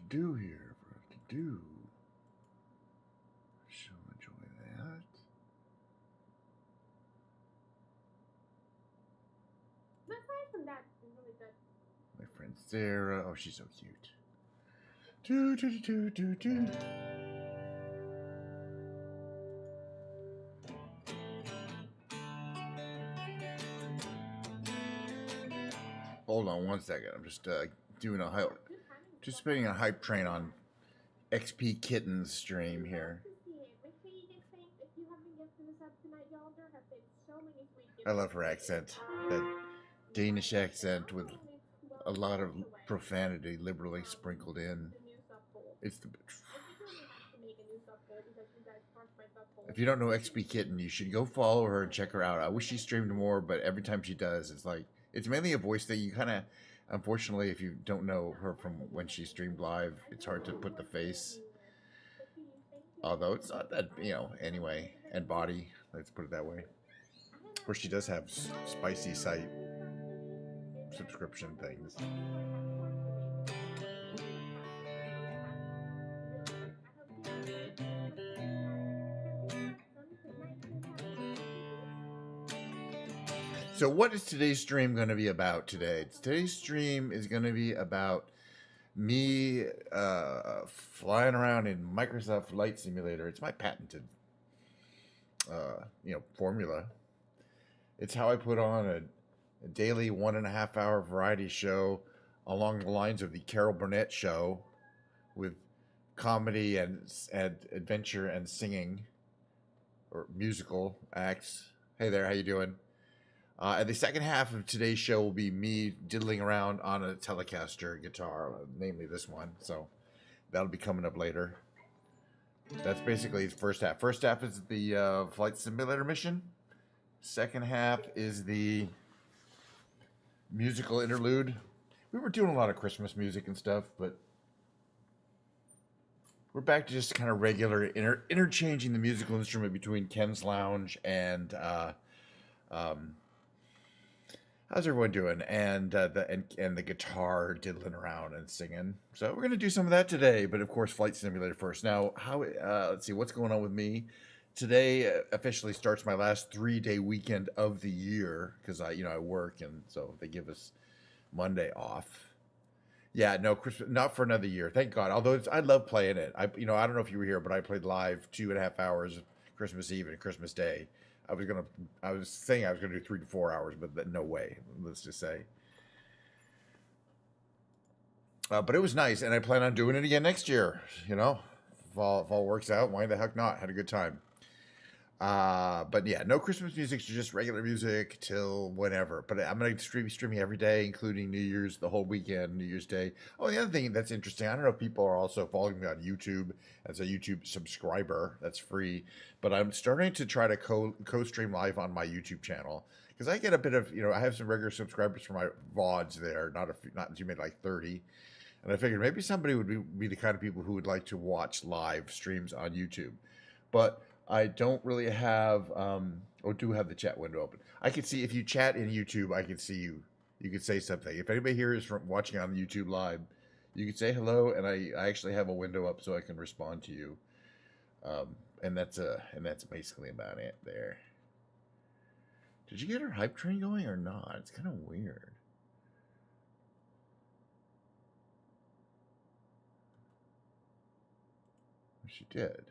Do here for us to do. So enjoy that. Aside from that, it's really good. My friend Sarah. Oh, she's so cute. Do do do do do. Hold on one second. I'm just doing a hype, just spinning a hype train on XP Kitten's stream here. I love her accent, that Danish accent with a lot of profanity liberally sprinkled in. It's the. If you don't know XP Kitten, you should go follow her and check her out. I wish she streamed more, but every time she does, it's like it's mainly a voice thing. You kind of, unfortunately, if you don't know her from when she streamed live, it's hard to put the face. Although it's not that, anyway, and body, let's put it that way. Of course, she does have spicy site subscription things. So what is today's stream going to be about today? Today's stream is going to be about me flying around in Microsoft Flight Simulator. It's my patented, formula. It's how I put on a daily 1.5 hour variety show along the lines of the Carol Burnett show, with comedy and adventure and singing or musical acts. Hey there, how you doing? And the second half of today's show will be me diddling around on a Telecaster guitar, namely this one. So that'll be coming up later. That's basically the first half. First half is the Flight Simulator mission. Second half is the musical interlude. We were doing a lot of Christmas music and stuff, but we're back to just kind of regular interchanging the musical instrument between Ken's Lounge and how's everyone doing? And the guitar diddling around and singing. So we're gonna do some of that today, but of course, Flight Simulator first. Now, let's see what's going on with me. Today officially starts my last 3-day weekend of the year because I work, and so they give us Monday off. Yeah, no, Christmas, not for another year. Thank God. Although I love playing it. I don't know if you were here, but I played live 2.5 hours Christmas Eve and Christmas Day. I was saying I was gonna do 3 to 4 hours, but no way. Let's just say. But it was nice, and I plan on doing it again next year. If all works out, why the heck not? Had a good time. But yeah, no Christmas music, just regular music till whenever. But I'm gonna be streaming every day, including New Year's, the whole weekend, New Year's Day. Oh, the other thing that's interesting, I don't know if people are also following me on YouTube as a YouTube subscriber. That's free. But I'm starting to try to co-stream live on my YouTube channel because I get a bit of, I have some regular subscribers for my VODs there, not too many, like 30. And I figured maybe somebody would be the kind of people who would like to watch live streams on YouTube. But I don't really have, or do have the chat window open. I can see if you chat in YouTube, I can see you. You could say something. If anybody here is from watching on YouTube live, you can say hello, and I actually have a window up so I can respond to you. And that's basically about it there. Did you get her hype train going or not? It's kind of weird. She did.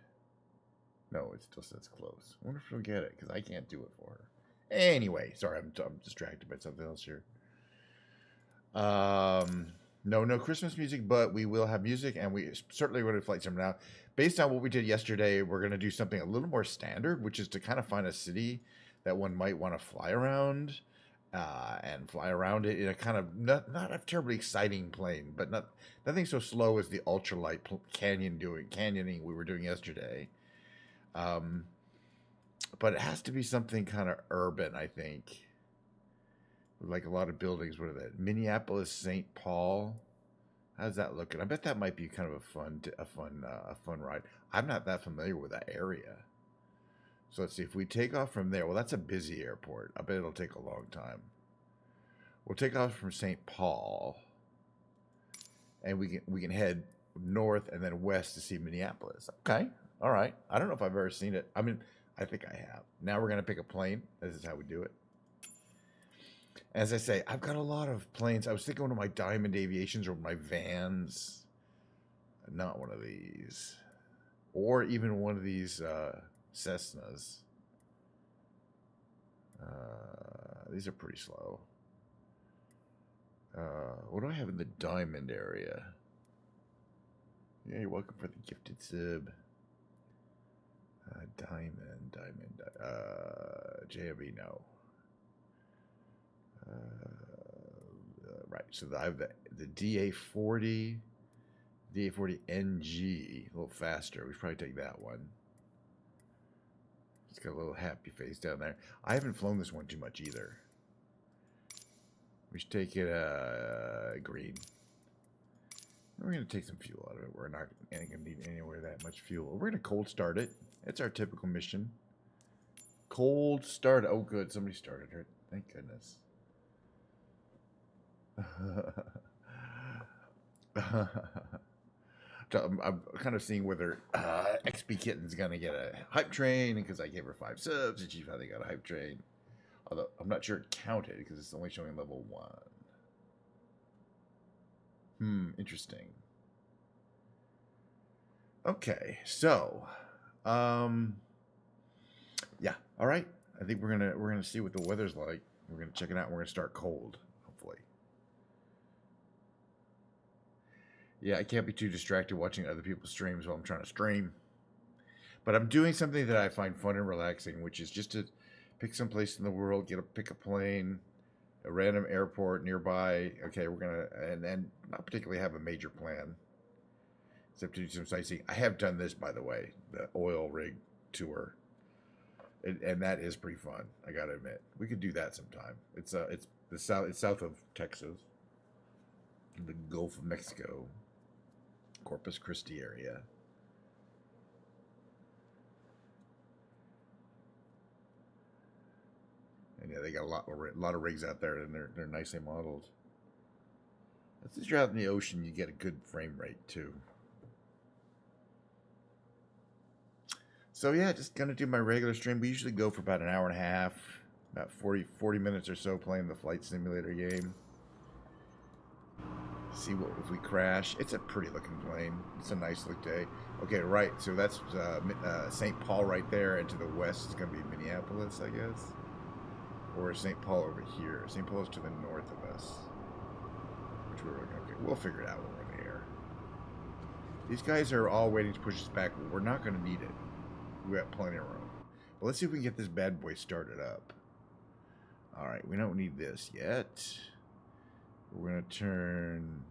No, it still says close. I wonder if she'll get it, because I can't do it for her. Anyway, sorry, I'm distracted by something else here. No Christmas music, but we will have music, and we certainly want to flight some now. Based on what we did yesterday, we're going to do something a little more standard, which is to kind of find a city that one might want to fly around. and fly around it in a kind of not a terribly exciting plane, but nothing so slow as the ultralight canyoning we were doing yesterday. Um, but it has to be something kind of urban, I think. Like a lot of buildings. What are that? Minneapolis, St. Paul. How's that looking? I bet that might be kind of a fun ride. I'm not that familiar with that area. So let's see if we take off from there. Well, that's a busy airport. I bet it'll take a long time. We'll take off from St. Paul, and we can head north and then west to see Minneapolis. Okay, all right. I don't know if I've ever seen it. I mean, I think I have. Now we're gonna pick a plane. This is how we do it. As I say, I've got a lot of planes. I was thinking one of my Diamond Aviations or my Vans. Not one of these, or even one of these Cessnas. These are pretty slow. What do I have in the diamond area? Yeah, you're welcome for the gifted sub. Diamond. JMB, no. Right, so I have the DA40 NG, a little faster. We should probably take that one. It's got a little happy face down there. I haven't flown this one too much either. We should take it green. We're going to take some fuel out of it. We're not going to need anywhere that much fuel. We're going to cold start it. It's our typical mission. Cold start. Oh, good. Somebody started it. Thank goodness. I'm kind of seeing whether XP Kitten's going to get a hype train because I gave her 5 subs and she finally got a hype train. Although I'm not sure it counted because it's only showing level 1. Interesting. Okay, so yeah, all right. I think we're gonna see what the weather's like. We're gonna check it out and we're gonna start cold, hopefully. Yeah, I can't be too distracted watching other people's streams while I'm trying to stream. But I'm doing something that I find fun and relaxing, which is just to pick some place in the world, pick a plane, a random airport nearby. Okay, we're gonna and not particularly have a major plan, except to do some sightseeing. I have done this, by the way, the oil rig tour, and that is pretty fun. I gotta admit, we could do that sometime. It's south of Texas, the Gulf of Mexico, Corpus Christi area. And yeah, they got a lot of rigs out there, and they're nicely modeled. Since you're out in the ocean, you get a good frame rate too. So yeah, just gonna do my regular stream. We usually go for about an hour and a half, about 40 minutes or so playing the flight simulator game. See what if we crash. It's a pretty looking plane. It's a nice look day. Okay, right. So that's St. Paul right there, and to the west is gonna be Minneapolis, I guess. Or St. Paul over here. St. Paul is to the north of us. Which we're okay. We'll figure it out when we're in the air. These guys are all waiting to push us back. We're not going to need it. We got plenty of room. But let's see if we can get this bad boy started up. All right, we don't need this yet. We're going to turn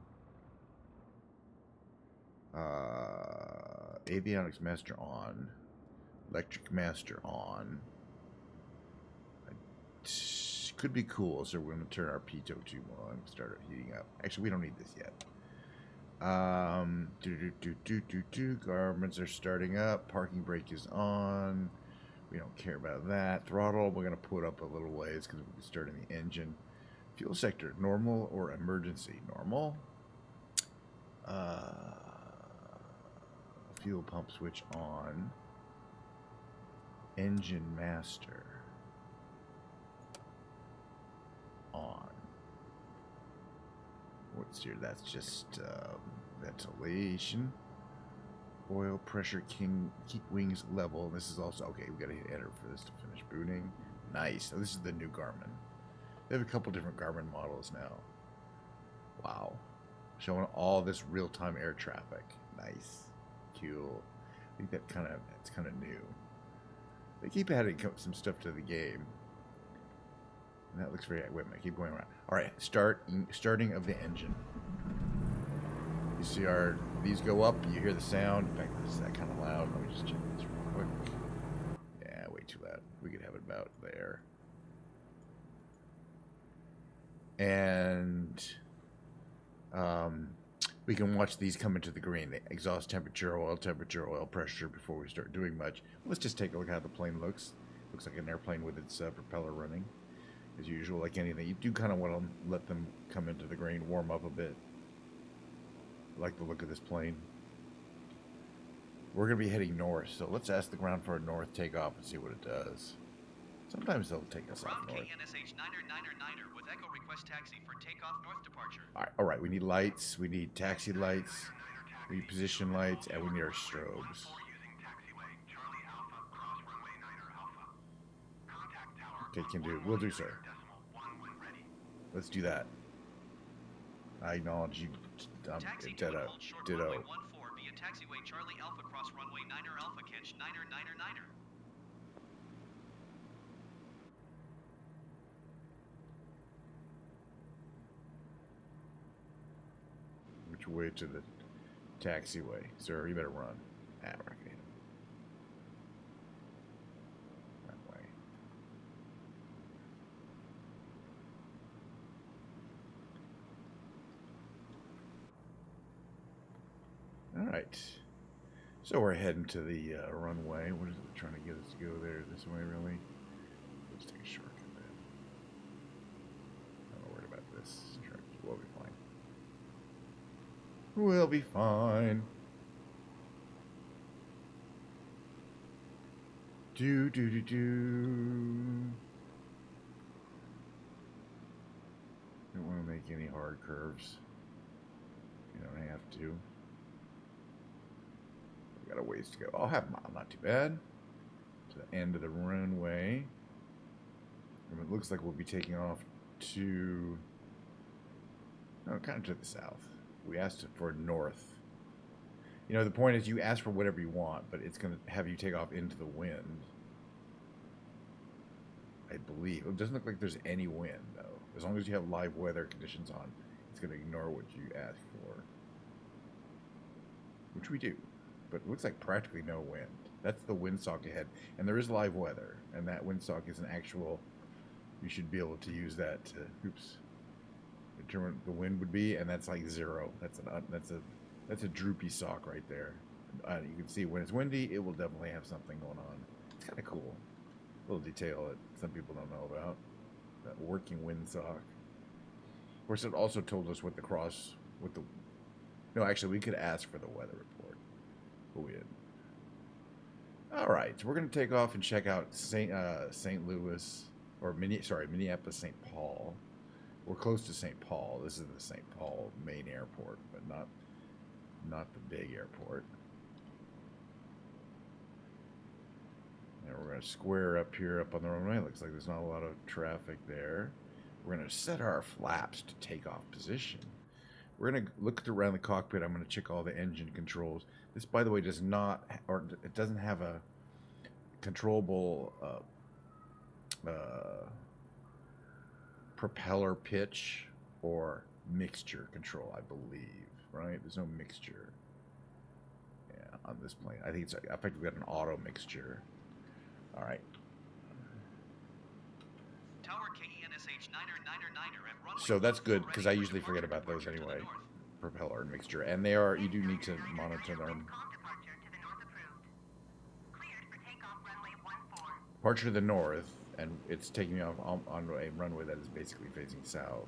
avionics master on, electric master on. Could be cool, so we're going to turn our pitot tube on, start it heating up. Actually, we don't need this yet. Garments are starting up. Parking brake is on. We don't care about that. Throttle, we're going to put up a little ways because we'll be starting the engine. Fuel sector, normal or emergency? Normal. Fuel pump switch on. Engine master. On. What's here? That's just ventilation. Oil pressure keep wings level. This is also okay. We gotta hit enter for this to finish booting. Nice. So this is the new Garmin. They have a couple different Garmin models now. Wow. Showing all this real-time air traffic. Nice. Cool. I think it's kind of new. They keep adding some stuff to the game. That looks very... Wait a minute, keep going around. All right, starting of the engine. You see these go up, you hear the sound. In fact, this is that kind of loud. Let me just check this real quick. Yeah, way too loud. We could have it about there. And we can watch these come into the green. The exhaust temperature, oil pressure before we start doing much. Let's just take a look at how the plane looks. Looks like an airplane with its propeller running. As usual, like anything, you do kind of want to let them come into the green, warm up a bit. I like the look of this plane. We're going to be heading north, so let's ask the ground for a north takeoff and see what it does. Sometimes they'll take us off north. kensh999 with echo request taxi for takeoff north departure. All right, we need lights, we need taxi lights, we need position lights, and we need our strobes. Okay, can do. We'll do, sir. Let's do that. I acknowledge you. Ditto. Runway 14 via taxiway Charlie Alpha cross runway 9er Alpha kensh999. Which way to the taxiway? Sir, you better run. Ah, we're not gonna hit him. That way. Alright. So we're heading to the runway. What is it trying to get us to go there? This way, really? Let's take a shortcut then. I'm not worried about this. We'll be fine. We'll be fine. Do. Don't want to make any hard curves. You don't have to. We got a ways to go. I'll have a mile, not too bad. To the end of the runway. And it looks like we'll be taking off to... No, kind of to the south. We asked for north. You know, the point is you ask for whatever you want, but it's going to have you take off into the wind. I believe. It doesn't look like there's any wind, though. As long as you have live weather conditions on, it's going to ignore what you ask for. Which we do. But it looks like practically no wind. That's the windsock ahead. And there is live weather. And that windsock is an actual... You should be able to use that to... Oops. Determine what the wind would be, and that's like 0. That's a droopy sock right there. You can see when it's windy, it will definitely have something going on. It's kind of cool. A little detail that some people don't know about. That working wind sock. Of course, it also told us what the no, actually, we could ask for the weather report, but we didn't. All right, so we're going to take off and check out St. Louis, or Minneapolis, St. Paul. We're close to St. Paul. This is the St. Paul main airport, but not the big airport. And we're going to square up here up on the runway. Looks like there's not a lot of traffic there. We're going to set our flaps to take off position. We're going to look around the cockpit. I'm going to check all the engine controls. This, by the way, does not, or it doesn't have a controllable propeller pitch or mixture control, I believe, right? There's no mixture, yeah, on this plane. I think it's, in fact, we've got an auto mixture. All right. Tower KENSH999 at runway. So that's good, because I usually forget about those anyway. Propeller and mixture, and they are, you do need to monitor them. Departure to the north, and it's taking me off on a runway that is basically facing south.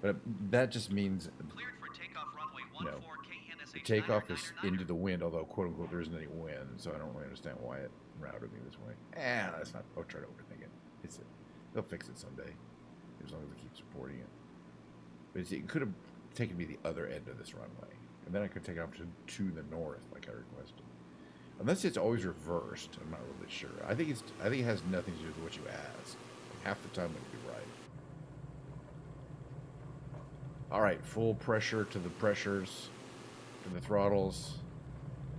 But that just means Cleared for takeoff runway 14 KNSH the takeoff is into the wind, although quote unquote there isn't any wind, so I don't really understand why it routed me this way. That's not. I'll try to overthink it. They'll fix it someday, as long as they keep supporting it. But it could have taken me the other end of this runway, and then I could take off to the north like I requested. Unless it's always reversed, I'm not really sure. I think it has nothing to do with what you ask. Like half the time it'll be right. All right, full pressure to the pressures, to the throttles.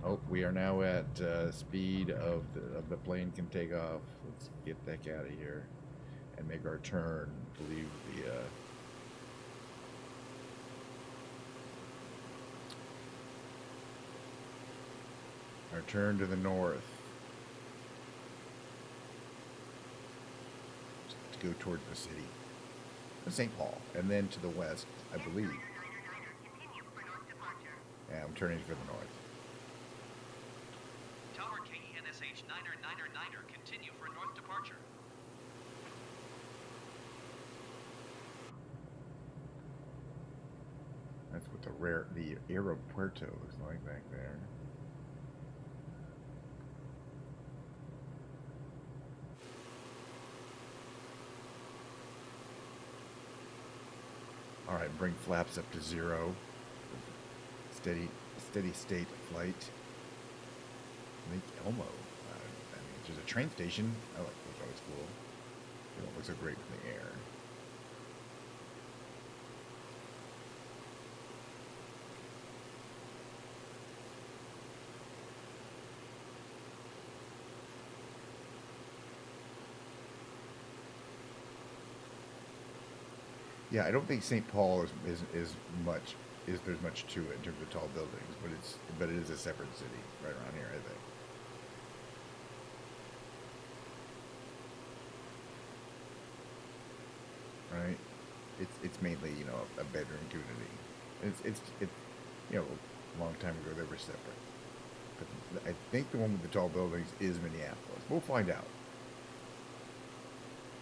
Oh, we are now at speed of the plane can take off. Let's get the heck out of here. and make our turn to leave the our turn to the north to go towards the city of St. Paul, and then to the west, I believe. Yeah, I'm turning for the north. Tower KENSH 999er, continue for north departure. That's what the aeropuerto looks like back there. All right, bring flaps up to 0. Steady state flight. Lake Elmo. I mean, there's a train station. I like that's always cool. It looks so great from the air. Yeah, I don't think St. Paul is much. There's much to it in terms of tall buildings, but it is a separate city right around here, I think. Right? It's mainly a bedroom community. It's a long time ago they were separate. But I think the one with the tall buildings is Minneapolis. We'll find out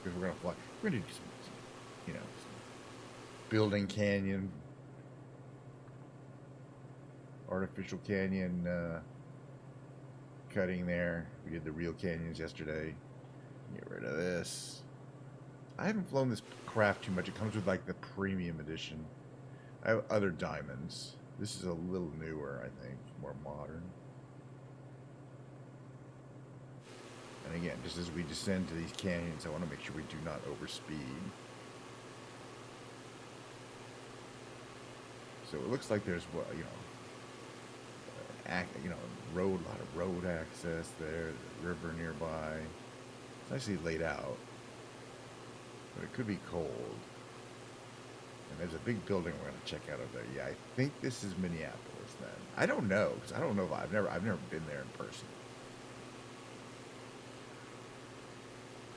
because we're gonna fly. We're gonna do some building canyon, artificial canyon cutting there. We did the real canyons yesterday. Get rid of this. I haven't flown this craft too much. It comes with like the premium edition. I have other diamonds. This is a little newer, I think, more modern. And again, just as we descend to these canyons, I want to make sure we do not overspeed. So it looks like there's a lot of road access there. There's a river nearby. It's nicely laid out, but it could be cold. And there's a big building we're gonna check out over there. Yeah, I think this is Minneapolis then. I don't know because I don't know if I've never been there in person.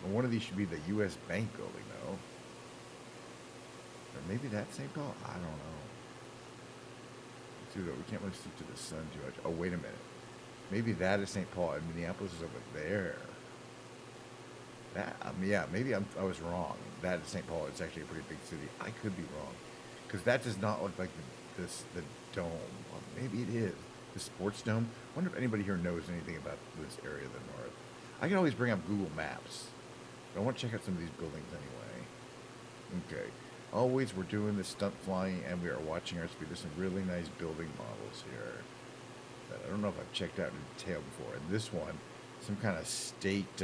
And one of these should be the U.S. Bank building though, or maybe that's St. Paul. I don't know. We can't really see to the sun too much. Oh, wait a minute. Maybe that is St. Paul, and Minneapolis is over there. Yeah, maybe I was wrong. That is St. Paul. It's actually a pretty big city. I could be wrong, because that does not look like the dome. Well, maybe it is the sports dome. I wonder if anybody here knows anything about this area of the north. I can always bring up Google Maps, but I want to check out some of these buildings anyway. Okay. Always, we're doing this stunt flying, and we are watching our speed. There's some really nice building models here that I don't know if I've checked out in detail before. And this one, some kind of state,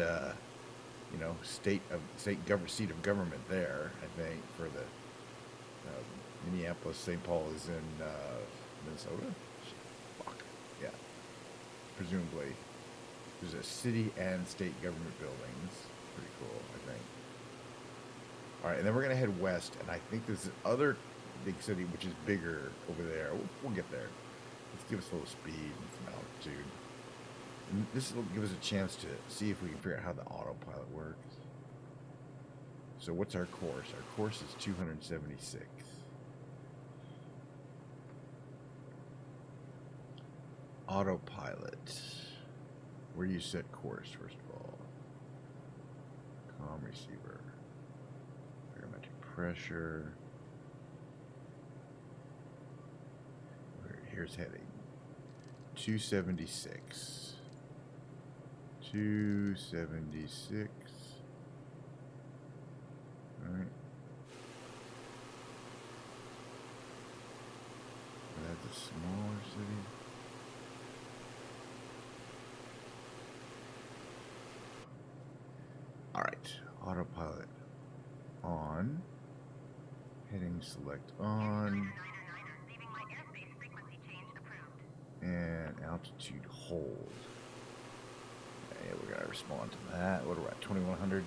seat of government there. I think for the Minneapolis, St. Paul is in Minnesota. Fuck yeah, presumably. There's a city and state government buildings. Pretty cool, I think. All right, and then we're going to head west, and I think there's this other big city, which is bigger over there. We'll get there. Let's give us a little speed and some altitude. And this will give us a chance to see if we can figure out how the autopilot works. So what's our course? Our course is 276. Autopilot. Where do you set course, first of all? Comm receiver. Pressure. Here's heading 276. 276. All right. That's a smaller city. All right. Autopilot on. Heading select on. And altitude hold. Yeah, we gotta respond to that. What are we at? 2100.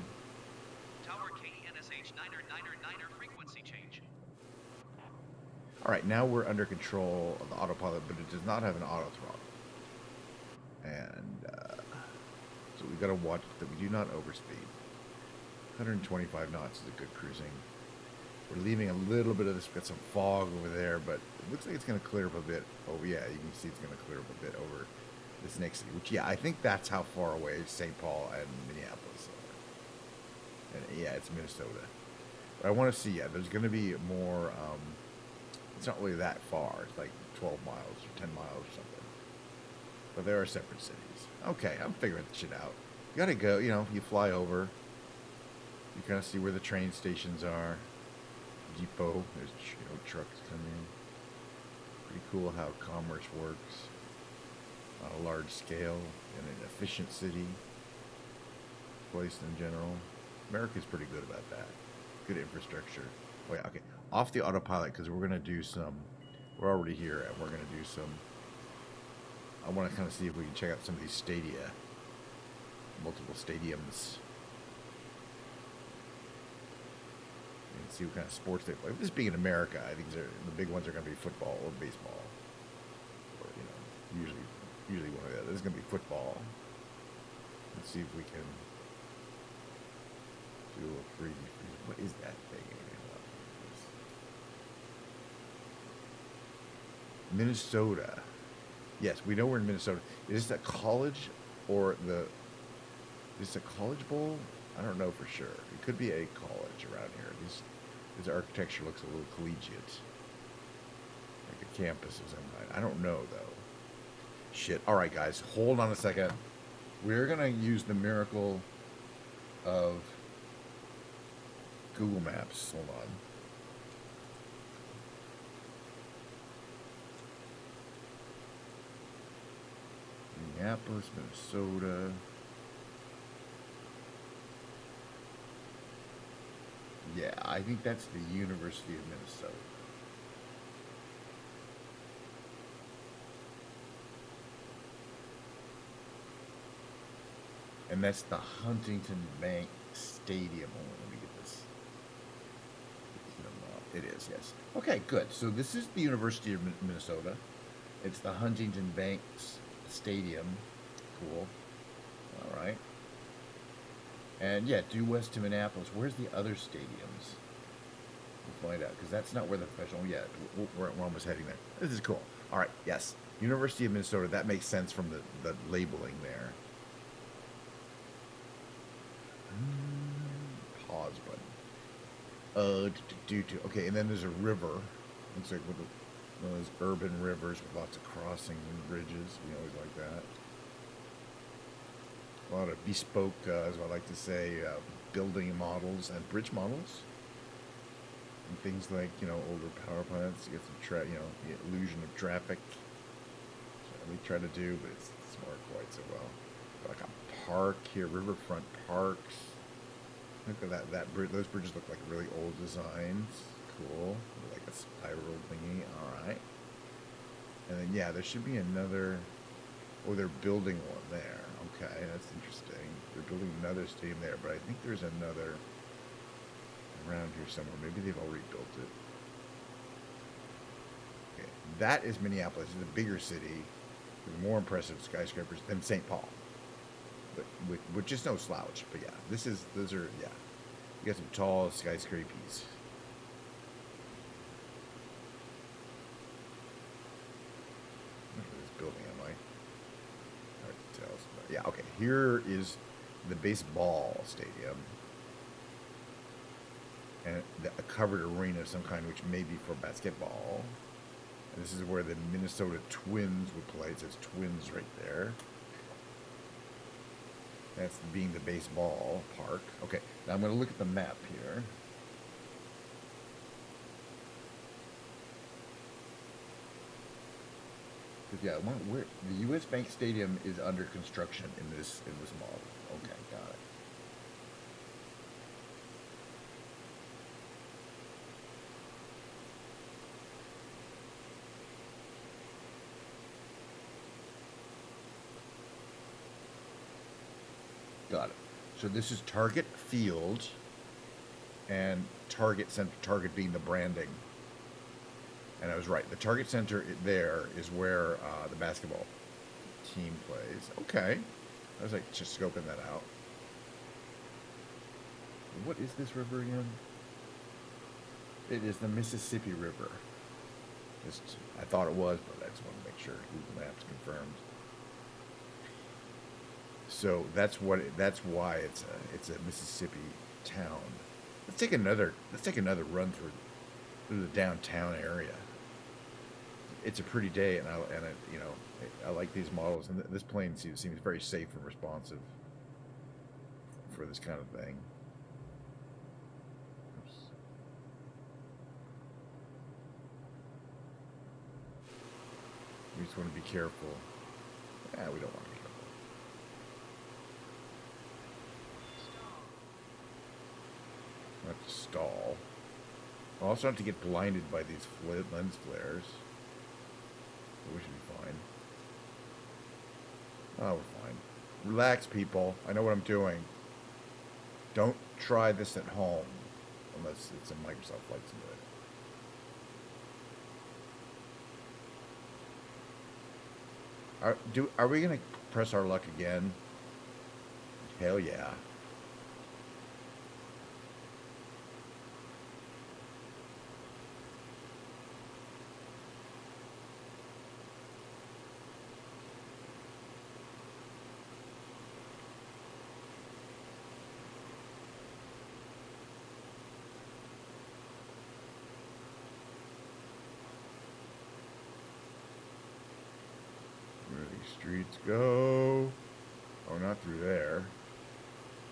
Tower KENSH kensh999 frequency change. All right, now we're under control of the autopilot, but it does not have an auto throttle. And so we got to watch that we do not overspeed. 125 knots is a good cruising. We're leaving a little bit of this. We've got some fog over there, but it looks like it's going to clear up a bit. Oh yeah, you can see it's going to clear up a bit over this next city. Which yeah, I think that's how far away St. Paul and Minneapolis are. And yeah, it's Minnesota. But I want to see. Yeah, there's going to be more. It's not really that far. It's like 12 miles or 10 miles or something. But there are separate cities. Okay, I'm figuring this shit out. You gotta go, you know, you fly over. You kind of see where the train stations are. Depot. There's, you know, trucks coming. Pretty cool how commerce works. On a large scale in an efficient city. Place in general. America's pretty good about that. Good infrastructure. Oh yeah, okay. Off the autopilot because we're gonna do some. We're already here and we're gonna do some. I want to kind of see if we can check out some of these stadia, multiple stadiums, and see what kind of sports they play. This being in America, I think the big ones are going to be football or baseball, or you know, usually one of the other. This is going to be football. Let's see if we can do a little freebie. What is that thing? Minnesota. Yes, we know we're in Minnesota. Is this a college or is this a college bowl? I don't know for sure. It could be a college around here. This architecture looks a little collegiate. Like a campus of some kind. I don't know, though. Shit. All right, guys. Hold on a second. We're going to use the miracle of Google Maps. Hold on. Minneapolis, Minnesota. Yeah, I think that's the University of Minnesota. And that's the Huntington Bank Stadium. Hold on, let me get this. It is, yes. Okay, good. So this is the University of Minnesota. It's the Huntington Banks Stadium. Cool. All right. And yeah, due west to Minneapolis. Where's the other stadiums? We'll find out because that's not where the professional. Yeah, we're almost heading there. This is cool. All right. Yes, University of Minnesota. That makes sense from the labeling there. Pause button. Okay, and then there's a river. Looks like one of those urban rivers with lots of crossings and bridges. We always like that. A lot of bespoke, as I like to say, building models and bridge models. And things like, you know, older power plants. You get some, the illusion of traffic. That's what we try to do, but it's not quite so well. Like a park here, riverfront parks. Look at that bridge. Those bridges look like really old designs. Cool. Like a spiral thingy. All right. And then, yeah, there should be another. Oh, they're building one there. Okay, that's interesting. They're building another stadium there, but I think there's another around here somewhere. Maybe they've already built it. Okay, that is Minneapolis. It's a bigger city with more impressive skyscrapers than St. Paul, but with just no slouch. But yeah, those are you got some tall skyscrapers. Building am I? Hard to tell. Yeah, okay. Here is the baseball stadium and a covered arena of some kind, which may be for basketball. And this is where the Minnesota Twins would play. It says Twins right there. That's being the baseball park. Okay, now I'm going to look at the map here. Yeah, where the U.S. Bank Stadium is under construction in this model. Okay, got it. Got it. So this is Target Field. and Target Center, Target being the branding. And I was right. The Target Center there is where the basketball team plays. Okay. I was like just scoping that out. What is this river again? It is the Mississippi River. I thought it was, but I just want to make sure Google Maps confirmed. So that's why it's a Mississippi town. Let's take another run through the downtown area. It's a pretty day, and I like these models, and this plane seems very safe and responsive for this kind of thing. Oops. We just want to be careful. Yeah, we don't want to be careful. Not to stall. We'll also have to get blinded by these lens flares. But we should be fine. Oh, we're fine. Relax, people. I know what I'm doing. Don't try this at home. Unless it's a Microsoft Flight Simulator. Are we going to press our luck again? Hell yeah. Streets go. Oh, not through there.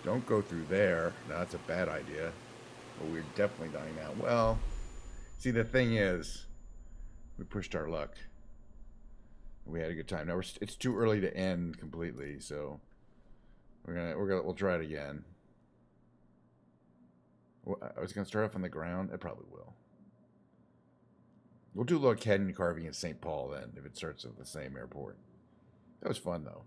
Don't go through there. No, that's a bad idea. But we're definitely dying now. Well, see, the thing is, we pushed our luck. We had a good time. Now it's too early to end completely, so we'll try it again. I was gonna start off on the ground. I probably will. We'll do a little canyon carving in St. Paul then, if it starts at the same airport. That was fun, though.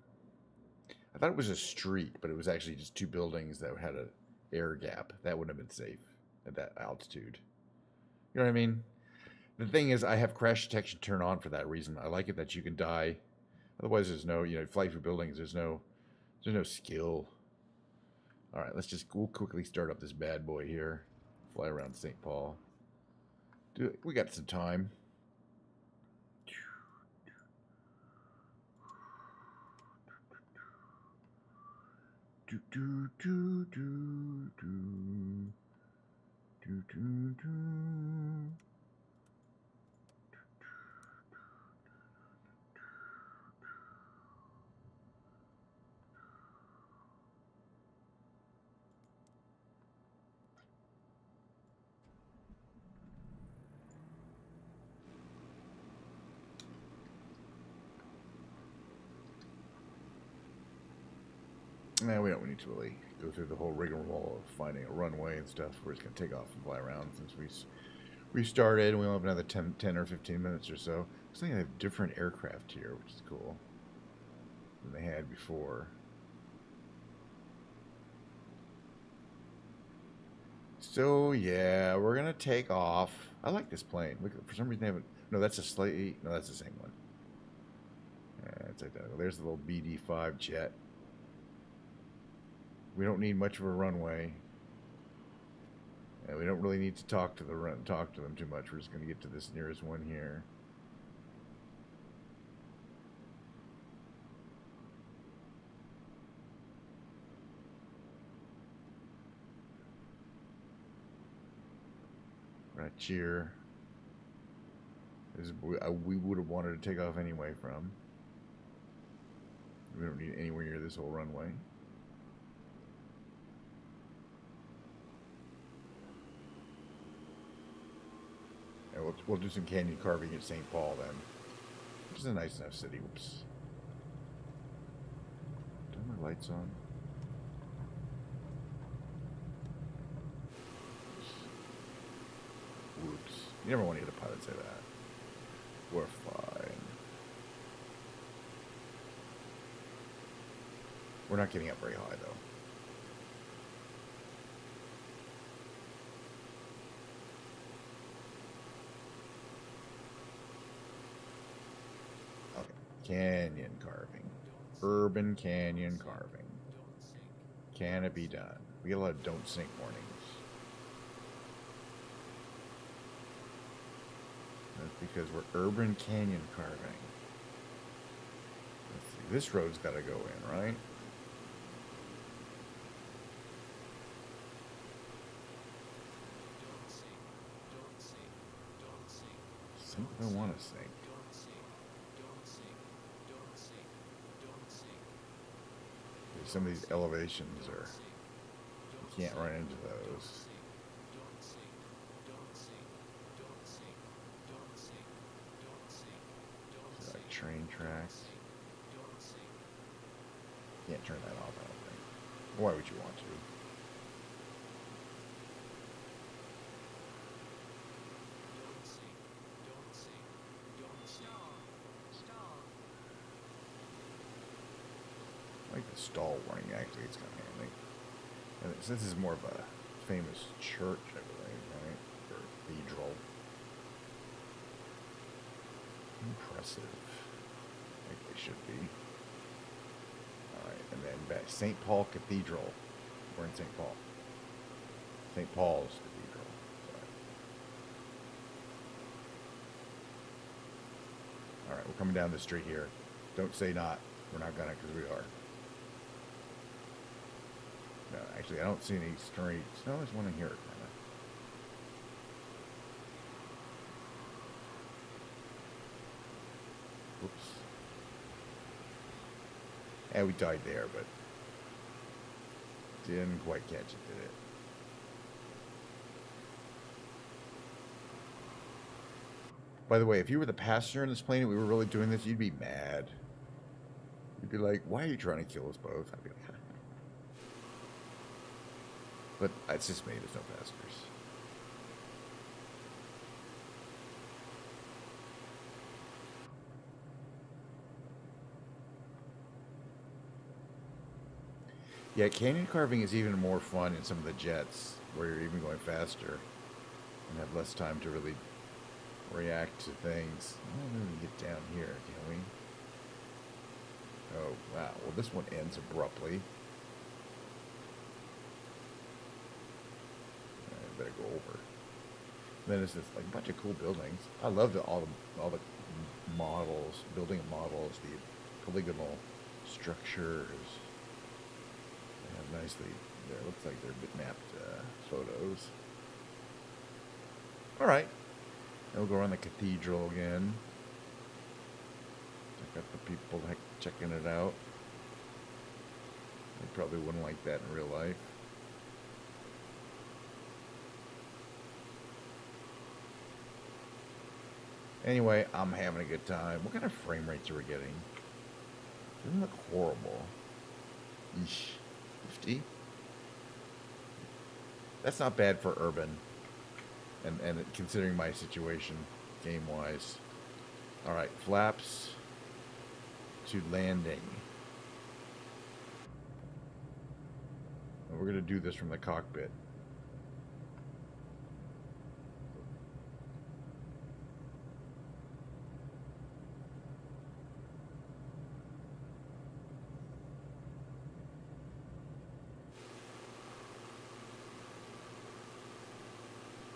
I thought it was a street, but it was actually just two buildings that had an air gap. That wouldn't have been safe at that altitude. You know what I mean? The thing is, I have crash detection turned on for that reason. I like it that you can die. Otherwise, there's no, fly through buildings. There's no skill. All right, we'll quickly start up this bad boy here. Fly around St. Paul. We got some time. Do do do do do do do do. Nah, we don't need to really go through the whole rigmarole of finding a runway and stuff. We're just going to take off and fly around since we started, and we only have another 10 or 15 minutes or so. Looks like they have different aircraft here, which is cool, than they had before. So, yeah, we're going to take off. I like this plane. Look, for some reason they haven't... No, that's that's the same one. Yeah, it's identical. There's the little BD-5 jet. We don't need much of a runway, and we don't really need to talk to them too much. We're just going to get to this nearest one here. Right here. This is we would have wanted to take off anyway from. We don't need anywhere near this whole runway. Yeah, we'll do some canyon carving at St. Paul then. Which is a nice enough city. Whoops. Turn my lights on. Whoops. You never want to hear the pilot say that. We're fine. We're not getting up very high though. Canyon carving. Urban canyon carving. Can it be done? We get a lot of don't sink warnings. That's because we're urban canyon carving. Let's see. This road's got to go in, right? Sink if I want to sink. Some of these elevations are, you can't run into those. So like train tracks. Can't turn that off, I don't think. Why would you want to? I like the stall warning, actually, it's kind of handy. And since this is more of a famous church, I believe, right? Or cathedral. Impressive. Like they should be. Alright, and then back St. Paul Cathedral. We're in St. Paul. St. Paul's Cathedral. Alright, we're coming down the street here. Don't say not. We're not gonna, because we are. No, actually, I don't see any streets. No, there's one in here, kind of. Whoops. Yeah, we died there, but didn't quite catch it, did it? By the way, if you were the passenger in this plane and we were really doing this, you'd be mad. You'd be like, why are you trying to kill us both? I'd be like, but it's just me, there's no passengers. Yeah, canyon carving is even more fun in some of the jets, where you're even going faster and have less time to really react to things. Oh, maybe we can get down here, can we? Oh, wow. Well, this one ends abruptly. I better go over. And then there's this like bunch of cool buildings. I love all the models, building models, the polygonal structures. They have nicely. There looks like they're bitmapped photos. All right. Then we'll go around the cathedral again. Check out the people checking it out. They probably wouldn't like that in real life. Anyway, I'm having a good time. What kind of frame rates are we getting? Doesn't look horrible. Eesh. 50? That's not bad for urban. And considering my situation, game-wise. Alright, flaps to landing. And we're going to do this from the cockpit.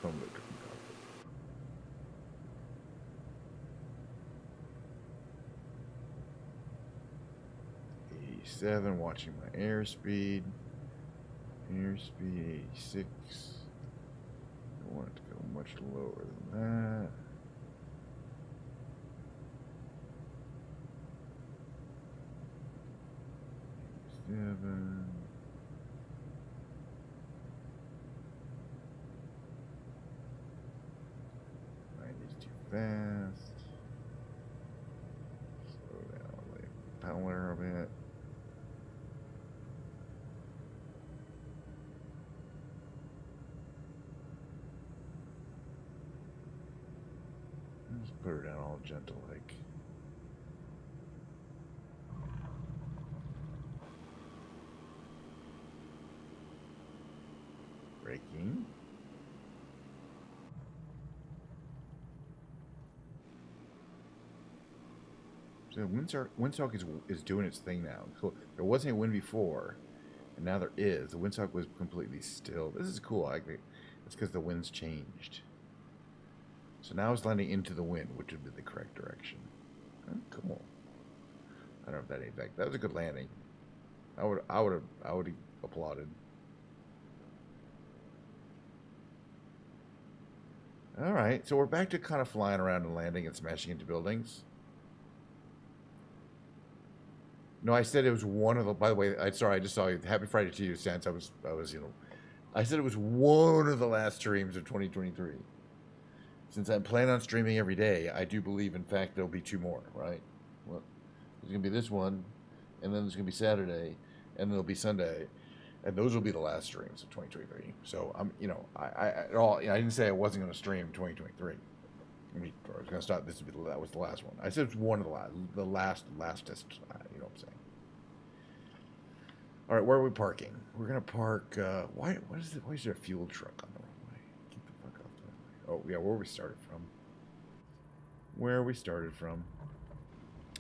From the cockpit. 87, watching my airspeed. Airspeed 86. I want it to go much lower than that. Seven. Fast. Slow down the propeller a bit. Just put her down all gentle like. Braking. So windsock is doing its thing now. Cool. There wasn't a wind before, and now there is. The windsock was completely still. This is cool. I like it. It's because the wind's changed. So now it's landing into the wind, which would be the correct direction. Oh, cool. I don't know if that ain't back. That was a good landing. I would have applauded. All right, so we're back to kind of flying around and landing and smashing into buildings. No, I said it was one of the. By the way, sorry, I just saw you. Happy Friday to you, Sans. I was, I said it was one of the last streams of 2023. Since I plan on streaming every day, I do believe, in fact, there'll be 2 more. Right? Well, there's gonna be this one, and then there's gonna be Saturday, and then there'll be Sunday, and those will be the last streams of 2023. So I'm, I didn't say I wasn't gonna stream 2023. I mean, I was gonna stop. That was the last one. I said it's one of the lastest. You know what I'm saying? All right, where are we parking? We're gonna park. Why? What is it? Why is there a fuel truck on the runway? Get the fuck off the runway. Oh yeah, where we started from. Where we started from.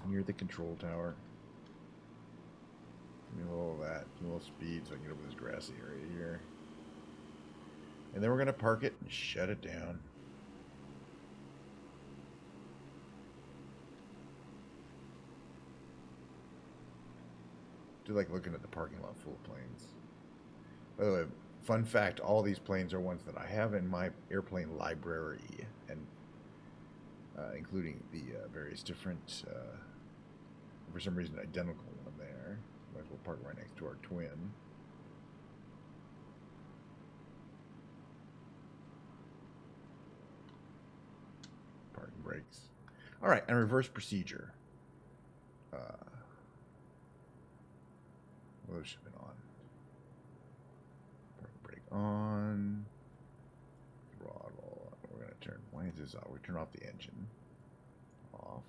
Near the control tower. Give me a little of that. A little speed so I can get over this grassy area here. And then we're gonna park it and shut it down. Do like looking at the parking lot full of planes. By the way, fun fact, all these planes are ones that I have in my airplane library, and including the various different, for some reason, identical one there. Might as well park right next to our twin. Parking brakes. All right, and reverse procedure. Those should have been on. Parking brake on. Throttle. We're going to turn. Why is this off? We turn off the engine. Off.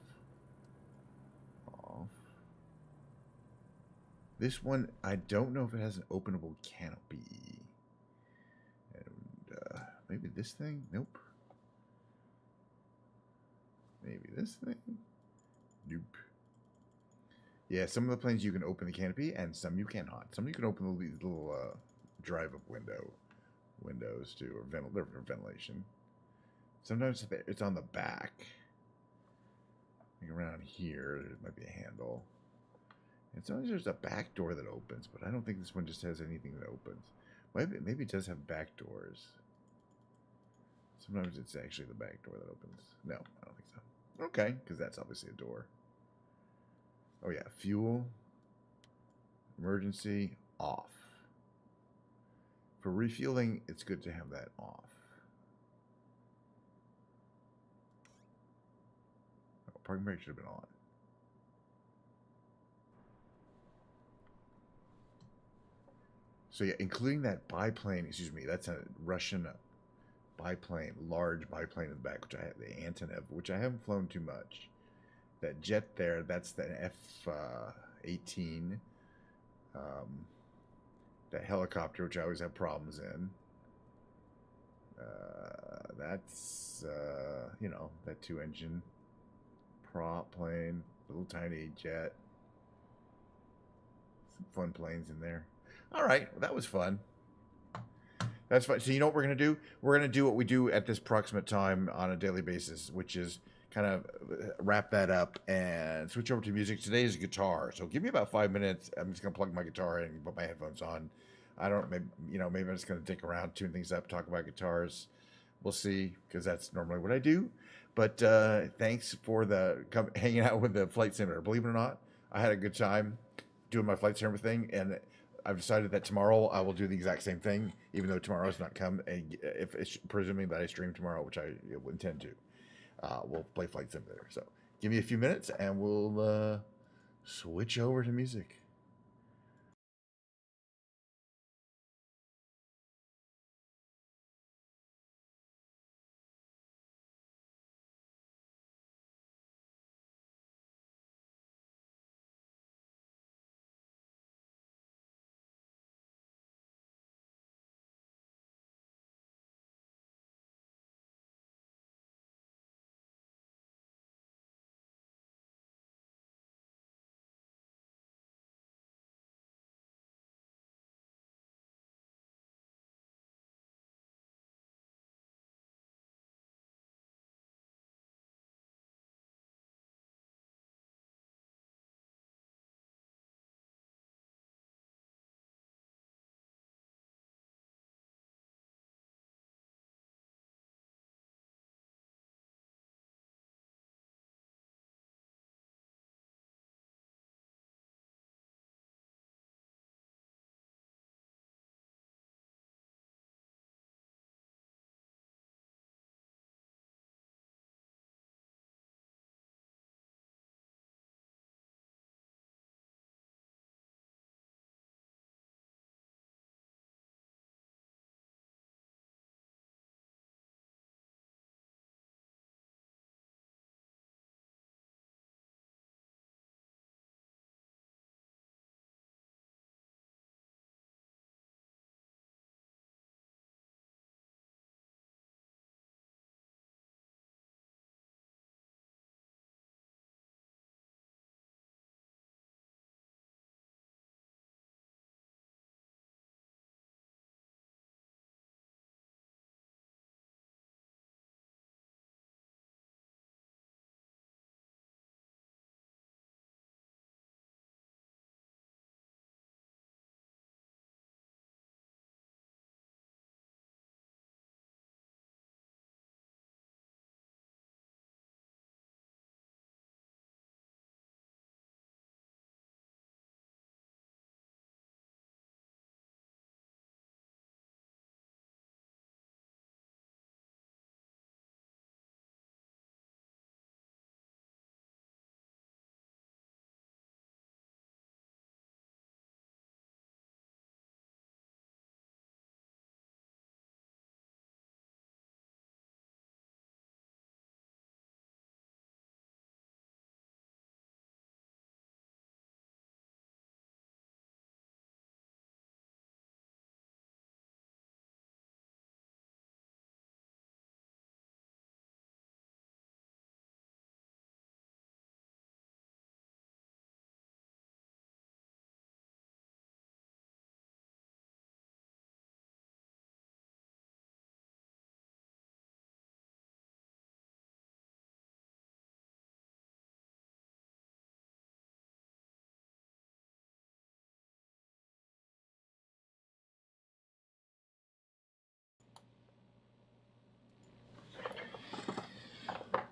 Off. This one, I don't know if it has an openable canopy. And maybe this thing? Nope. Maybe this thing? Nope. Yeah, some of the planes you can open the canopy, and some you cannot. Some you can open the little drive-up windows too, or ventilation. Sometimes it's on the back. Like around here, there might be a handle. And sometimes there's a back door that opens, but I don't think this one just has anything that opens. Maybe it does have back doors. Sometimes it's actually the back door that opens. No, I don't think so. Okay, because that's obviously a door. Oh yeah, fuel, emergency, off. For refueling, it's good to have that off. Oh, parking brake should have been on. So yeah, including that biplane, excuse me, that's a Russian biplane, large biplane in the back, which I have the Antonov, which I haven't flown too much. That jet there, that's the F-18. That helicopter, which I always have problems in. That's, that 2-engine prop plane, little tiny jet. Some fun planes in there. All right, well, that was fun. That's fun. So you know what we're going to do? We're going to do what we do at this proximate time on a daily basis, which is kind of wrap that up and switch over to music. Today is guitar. So give me about 5 minutes. I'm just going to plug my guitar in and put my headphones on. I don't, maybe I'm just going to dick around, tune things up, talk about guitars. We'll see, because that's normally what I do. But thanks for hanging out with the flight simulator. Believe it or not, I had a good time doing my flight simulator thing, and I've decided that tomorrow I will do the exact same thing, even though tomorrow's not come. And if it's presuming that I stream tomorrow, which I intend to, we'll play flight simulator. So give me a few minutes, and we'll switch over to music.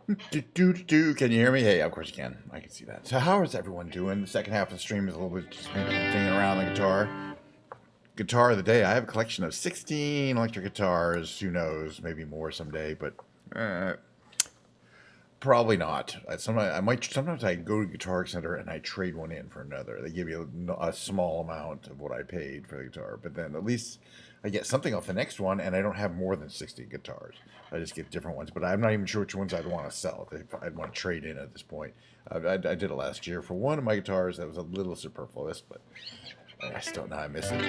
Can you hear me? Hey, of course you can. I can see that. So how is everyone doing? The second half of the stream is a little bit just me dinging around the guitar. Guitar of the day. I have a collection of 16 electric guitars. Who knows? Maybe more someday, but probably not. Sometimes I go to Guitar Center and I trade one in for another. They give you a small amount of what I paid for the guitar, but then at least I get something off the next one, and I don't have more than 60 guitars. I just get different ones, but I'm not even sure which ones I'd want to sell. If I'd want to trade in at this point. I did it last year for one of my guitars that was a little superfluous, but I still know I miss it.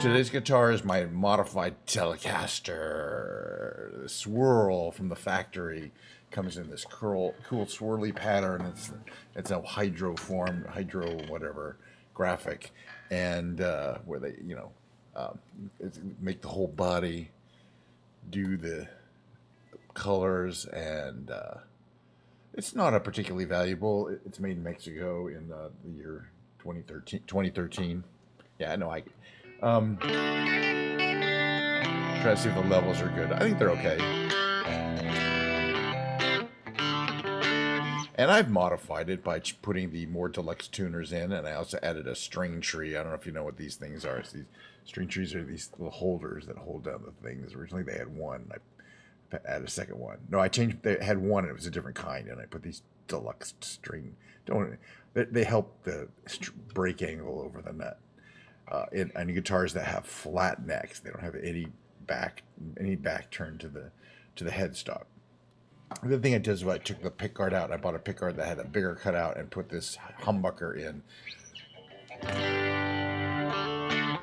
Today's guitar is my modified Telecaster. The swirl from the factory comes in this cool swirly pattern. It's a hydro whatever graphic, and where they make the whole body do the colors, and it's not a particularly valuable. It's made in Mexico in the year 2013. Yeah, I know. Try to see if the levels are good. I think they're okay. And I've modified it by putting the more deluxe tuners in, and I also added a string tree. I don't know if you know what these things are. These string trees are these little holders that hold down the things. Originally they had one. I added a second one. No, I changed. They had one, and it was a different kind, and I put these deluxe string. They help the break angle over the nut. And guitars that have flat necks, they don't have any back turn to the headstock. The other thing I did is I took the pickguard out. I bought a pickguard that had a bigger cutout and put this humbucker in.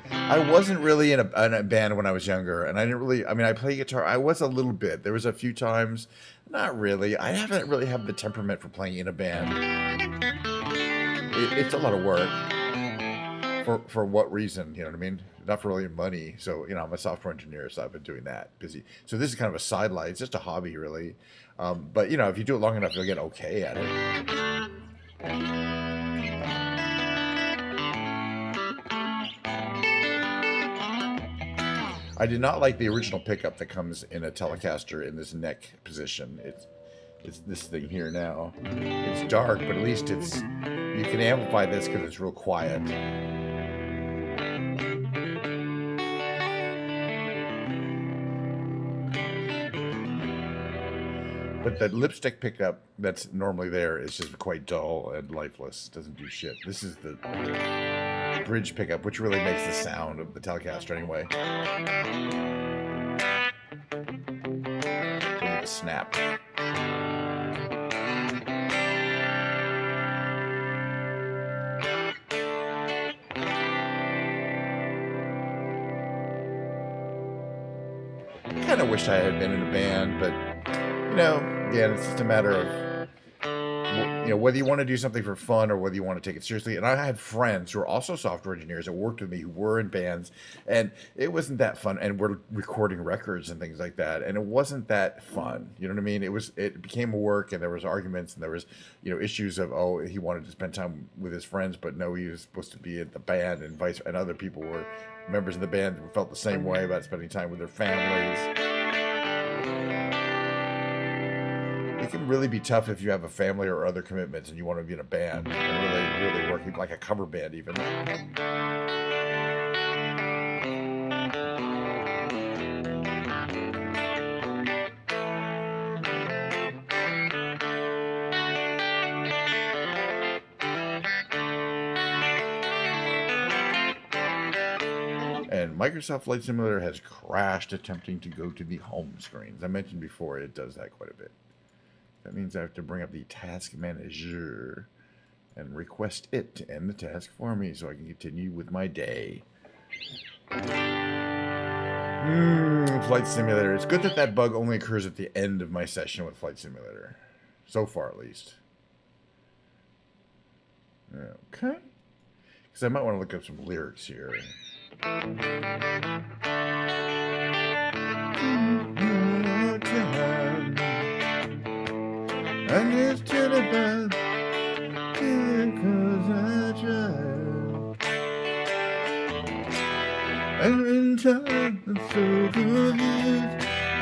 I wasn't really in a band when I was younger, and I didn't really. I mean, I play guitar. I was a little bit. There was a few times, not really. I haven't really had the temperament for playing in a band. It's a lot of work. For what reason? You know what I mean? Not for really money. So, I'm a software engineer, so I've been doing that, busy. So this is kind of a sidelight. It's just a hobby, really. But, if you do it long enough, you'll get okay at it. I did not like the original pickup that comes in a Telecaster in this neck position. It's this thing here now. It's dark, but at least you can amplify this because it's real quiet. But the lipstick pickup that's normally there is just quite dull and lifeless. Doesn't do shit. This is the bridge pickup, which really makes the sound of the Telecaster anyway. Look at the snap. I kind of wish I had been in a band, but again, it's just a matter of whether you want to do something for fun or whether you want to take it seriously. And I had friends who were also software engineers that worked with me who were in bands, and it wasn't that fun. And we're recording records and things like that, and it wasn't that fun. You know what I mean? It became work, and there was arguments, and there was issues of he wanted to spend time with his friends, but no, he was supposed to be in the band, and other people were members of the band who felt the same way about spending time with their families. It can really be tough if you have a family or other commitments and you want to be in a band and really working like a cover band even. And Microsoft Flight Simulator has crashed attempting to go to the home screen. As I mentioned before, it does that quite a bit. That means I have to bring up the task manager and request it to end the task for me so I can continue with my day. Flight Simulator. It's good that bug only occurs at the end of my session with Flight Simulator. So far, at least. Okay. Because I might want to look up some lyrics here. And it's to the bed because I tried. And in time, I'm so confused.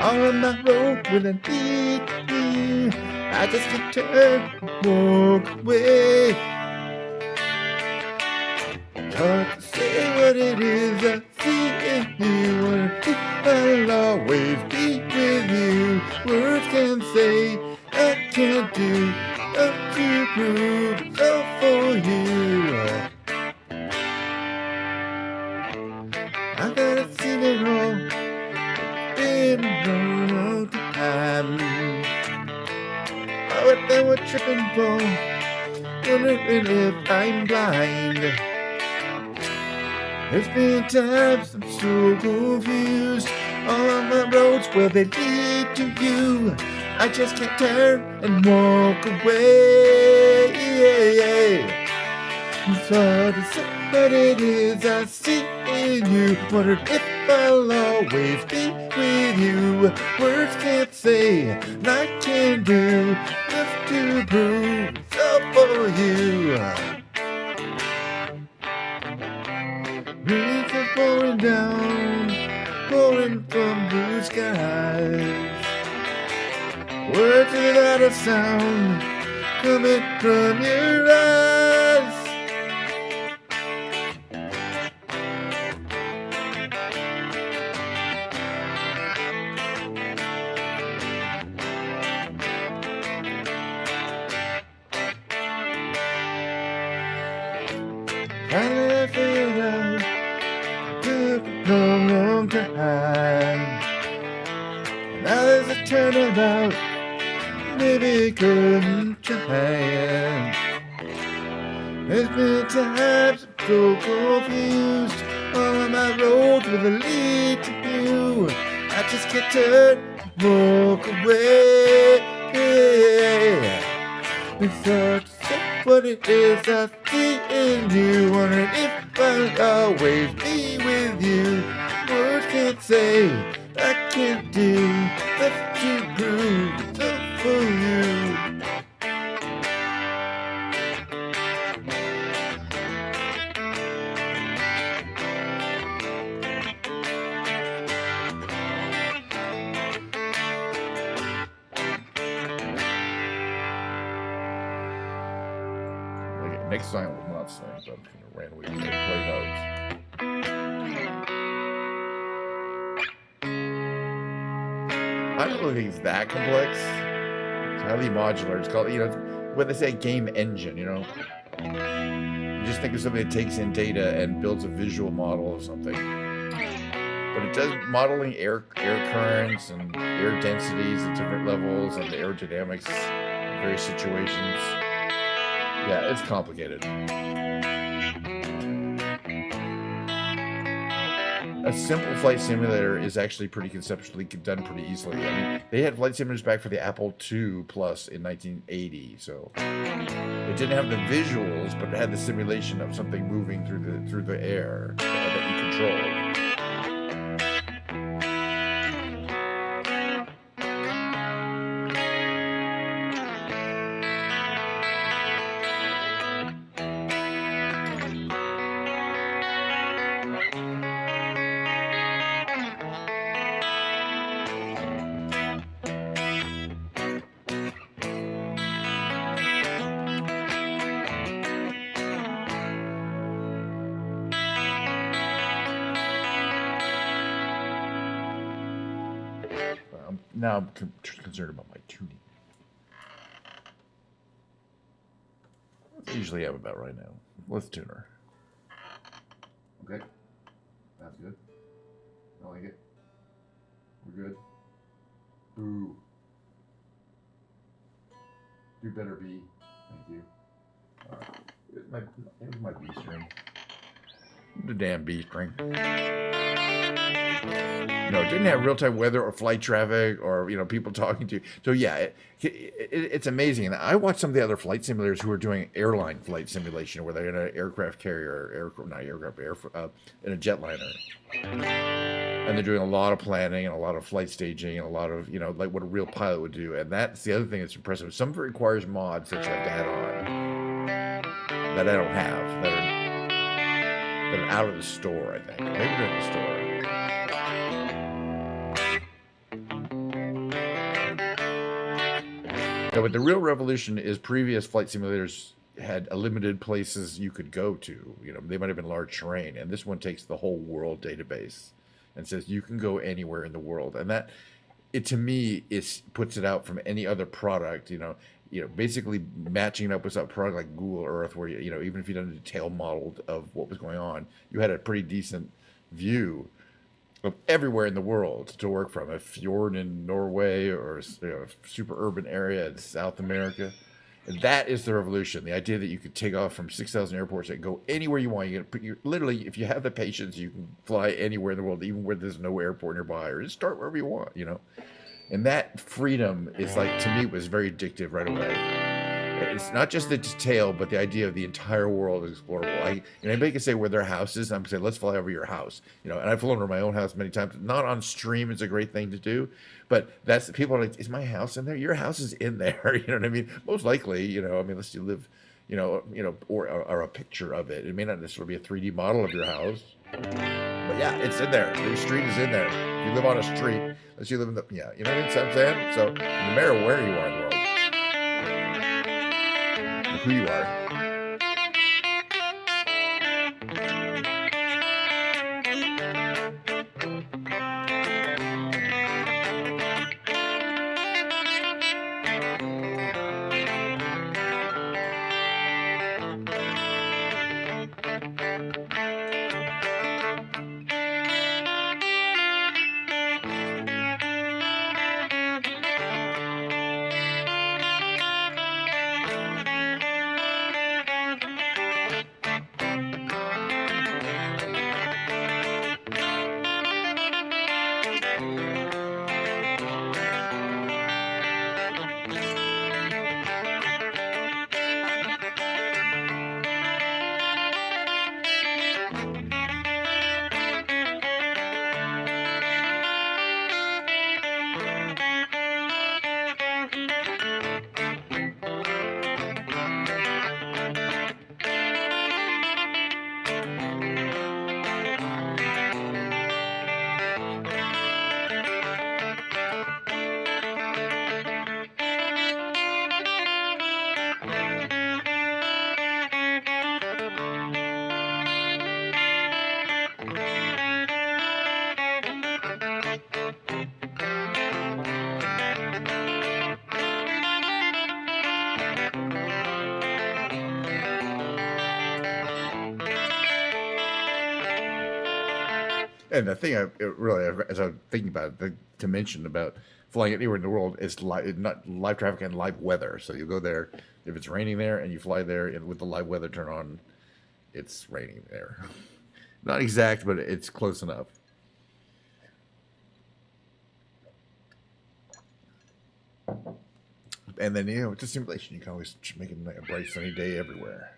I'm on my road with an E you. I just can't turn, walk away. Hard to say what it is I see in you. What if I'll always be with you. Words can't say, I can't do. Up to prove it's all for you. I gotta see it all. Been around all the time. Oh, but then we're tripping for. Wondering if I'm blind. There's been times I'm so confused. All of my roads, where they lead to you. I just can't turn and walk away. It's hard to say what it is I see in you. Wonder if I'll always be with you. Words can't say, and I can do. Just to prove it's all for you. Rains are pouring down, pouring from blue skies. Words without a sound, coming from your eyes. Finally figured out, took a long, long time. Now there's a turnabout, maybe couldn't try. There's been times I'm so confused. All of my roads will lead to you. I just can't turn, walk away. It's hard to say what it is I see in you. Wondering if I'll always be with you. Words can't say, I can't do. That's to prove it's all for you. Next song will not sing, but I'm going to randomly play notes. I don't think it's that complex. It's highly modular. It's called, when they say game engine, you just think of something that takes in data and builds a visual model of something. But it does modeling air currents and air densities at different levels and the aerodynamics in various situations. Yeah, it's complicated. A simple flight simulator is actually pretty conceptually done pretty easily. I mean, they had flight simulators back for the Apple II Plus in 1980, so it didn't have the visuals, but it had the simulation of something moving through the air that you controlled. Now I'm concerned about my tuning. I usually am about right now. Let's tune her. Okay. That's good. I like it. We're good. Boo. Do better, B. Thank you. Alright. Here's my B string. The damn B string. No, it didn't have real-time weather or flight traffic or, people talking to you. So, yeah, it's amazing. And I watched some of the other flight simulators who are doing airline flight simulation where they're in an aircraft carrier, in a jetliner. And they're doing a lot of planning and a lot of flight staging and a lot of, like what a real pilot would do. And that's the other thing that's impressive. Some of it requires mods that you have to add on that I don't have, that are out of the store, I think. Maybe they're in the store. No, but the real revolution is previous flight simulators had a limited places you could go to. You know, they might have been large terrain, and this one takes the whole world database and says you can go anywhere in the world, and that it to me is puts it out from any other product. Basically matching it up with a product like Google Earth, where even if you done a detailed model of what was going on, you had a pretty decent view of everywhere in the world to work from. A fjord in Norway, or a super urban area in South America. And that is the revolution. The idea that you could take off from 6,000 airports and go anywhere you want. You literally, if you have the patience, you can fly anywhere in the world, even where there's no airport nearby, or just start wherever you want. And that freedom is like, to me, was very addictive right away. It's not just the detail, but the idea of the entire world is explorable. Anybody can say where their house is. I'm saying, let's fly over your house. And I've flown over my own house many times. Not on stream is a great thing to do, but that's people are like, is my house in there? Your house is in there. You know what I mean? Most likely, unless you live, or a picture of it. It may not necessarily be a 3D model of your house, but yeah, it's in there. Your street is in there. If you live on a street, unless you live in you know what I'm saying? So no matter where you are in the world, who you are. And the thing as I was thinking about it, to mention about flying anywhere in the world is not live traffic and live weather. So you go there, if it's raining there and you fly there and with the live weather turn on, it's raining there. Not exact, but it's close enough. And then, it's a simulation. You can always make it a bright sunny day everywhere.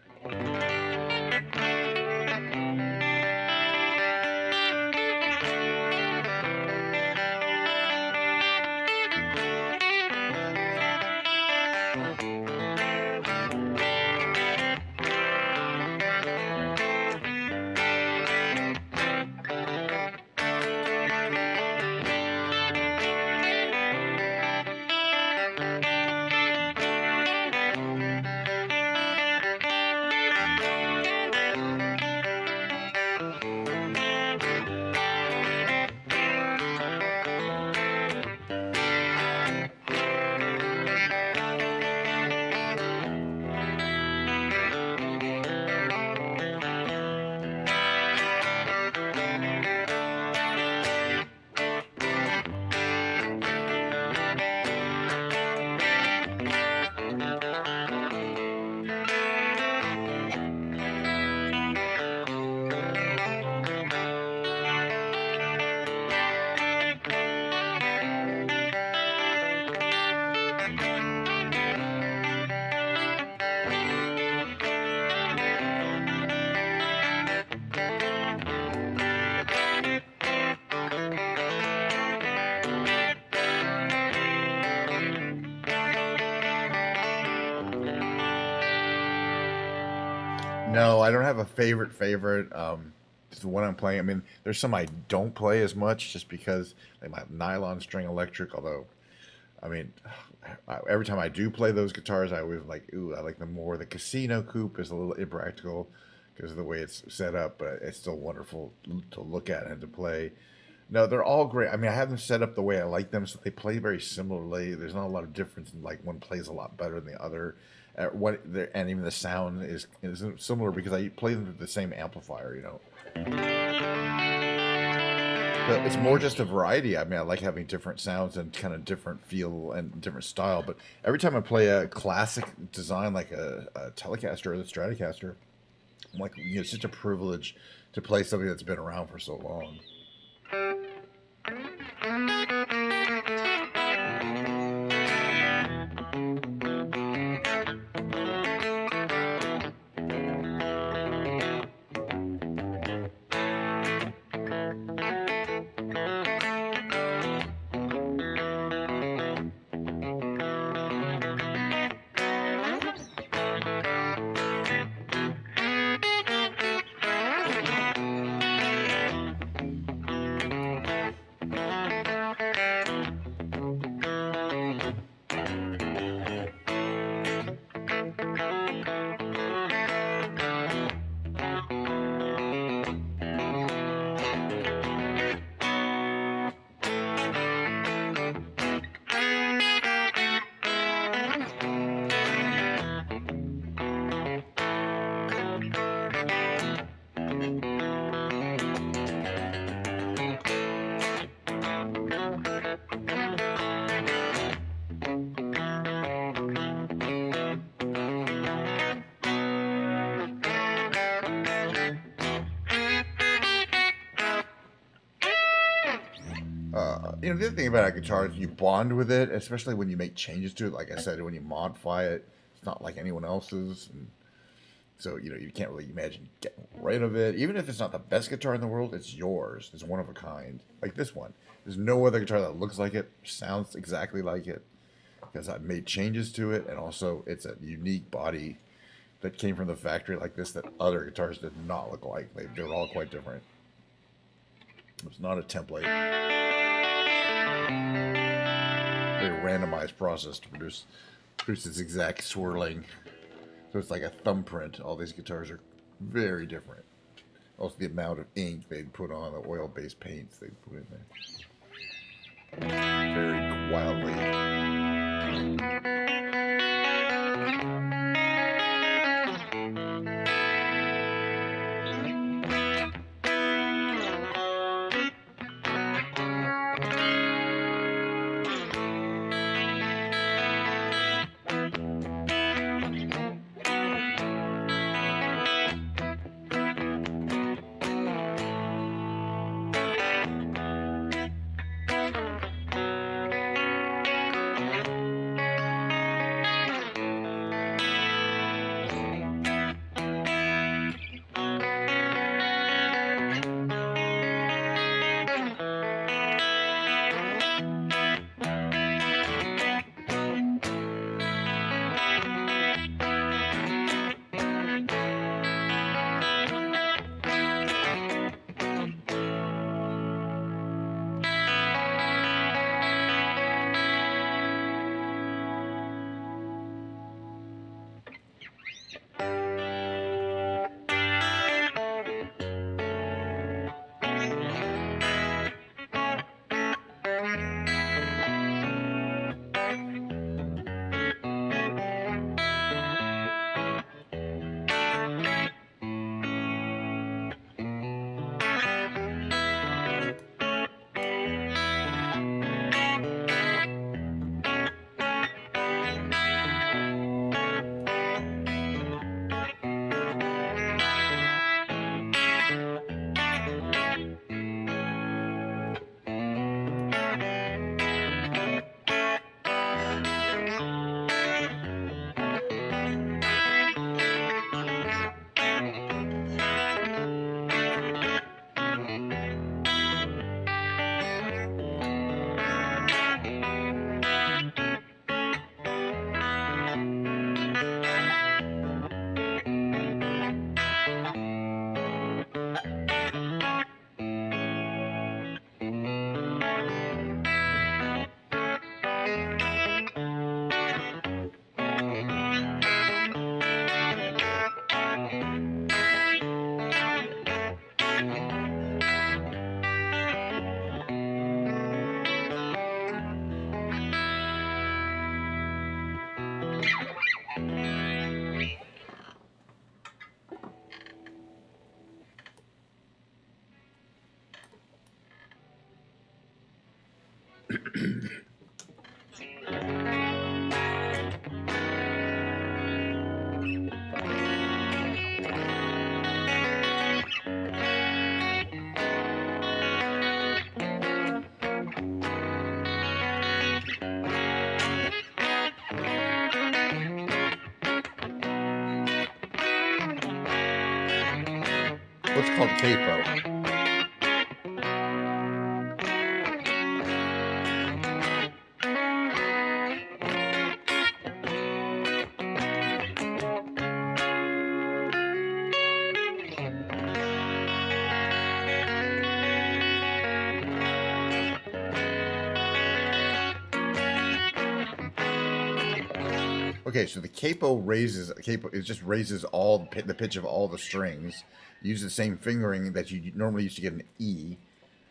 No, I don't have a favorite. Just the one I'm playing. I mean, there's some I don't play as much just because like my nylon string electric. Although I mean, every time I do play those guitars, I always like, ooh, I like them more. The Casino Coupe is a little impractical because of the way it's set up, but it's still wonderful to look at and to play. No, they're all great. I mean, I have them set up the way I like them, so they play very similarly. There's not a lot of difference in like one plays a lot better than the other. And even the sound is similar because I play them with the same amplifier, you know. But it's more just a variety. I mean, I like having different sounds and kind of different feel and different style. But every time I play a classic design like a Telecaster or the Stratocaster, I'm like, you know, it's such a privilege to play something that's been around for so long. You know, the other thing about a guitar is you bond with it, especially when you make changes to it. Like I said, when you modify it, it's not like anyone else's. And so, you know, you can't really imagine getting rid of it. Even if it's not the best guitar in the world, it's yours. It's one of a kind. Like this one. There's no other guitar that looks like it, sounds exactly like it, because I've made changes to it. And also, it's a unique body that came from the factory like this that other guitars did not look like. They're all quite different. It's not a template. Very randomized process to produce this exact swirling. So it's like a thumbprint. All these guitars are very different. Also the amount of ink they put on, the oil-based paints they put in there. Very wildly. what's called capo. Okay, so the capo it just raises all the pitch of all the strings. Use the same fingering that you normally used to get an E,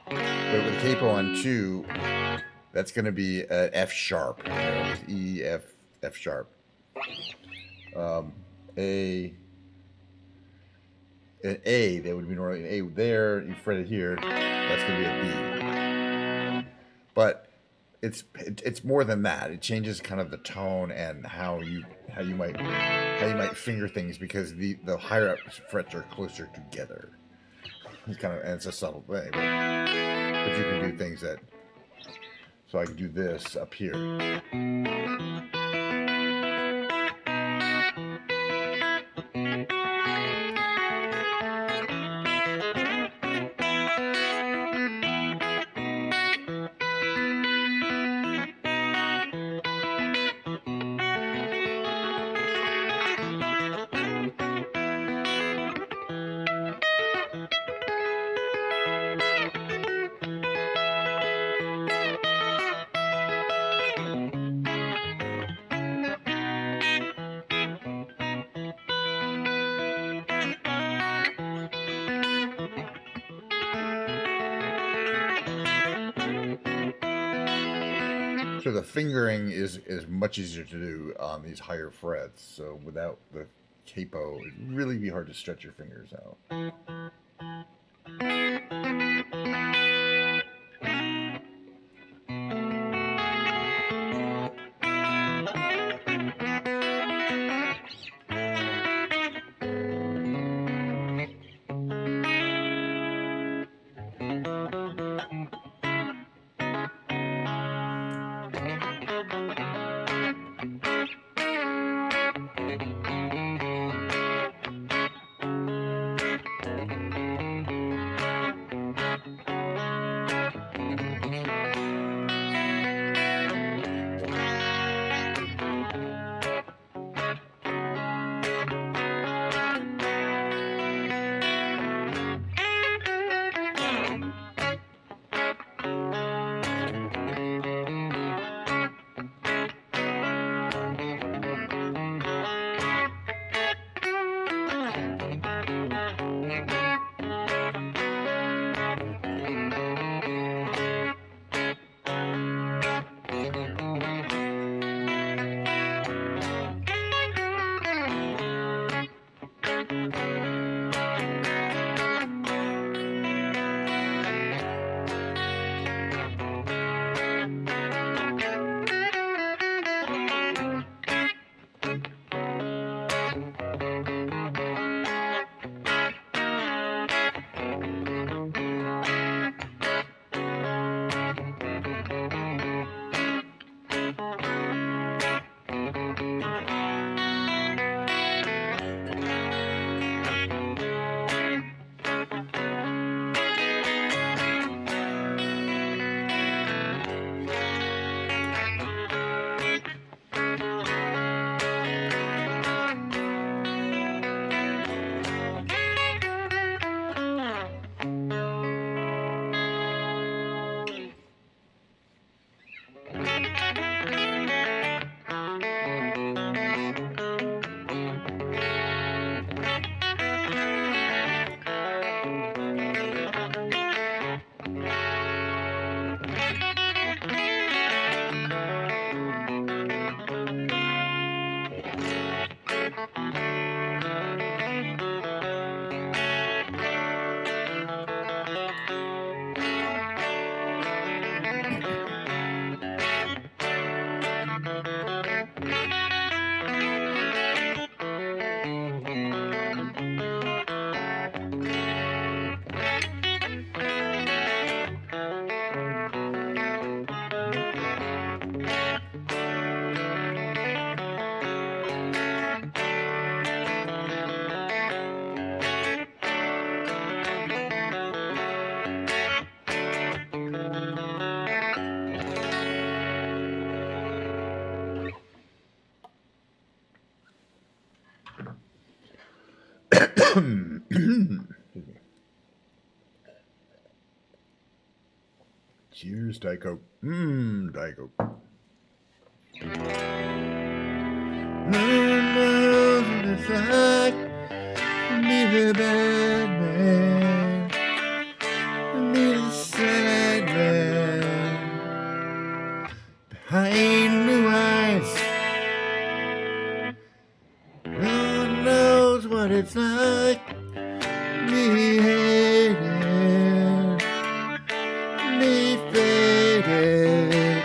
but with a capo on 2, that's going to be an F sharp. E, F sharp. A, an A, that would be normally an A there. You fret it here. That's going to be a B. But it's more than that. It changes kind of the tone and how you might finger things, because the higher up frets are closer together. It's kind of, and it's a subtle thing, but you can do things that. So I can do this up here. So the fingering is much easier to do on these higher frets. So without the capo, it'd really be hard to stretch your fingers out. Cheers, Diet Coke. Diet Coke. No one knows what it's like to be the bad man, to be the sad man behind blue eyes. No one knows what it's like to be hated, to be faded,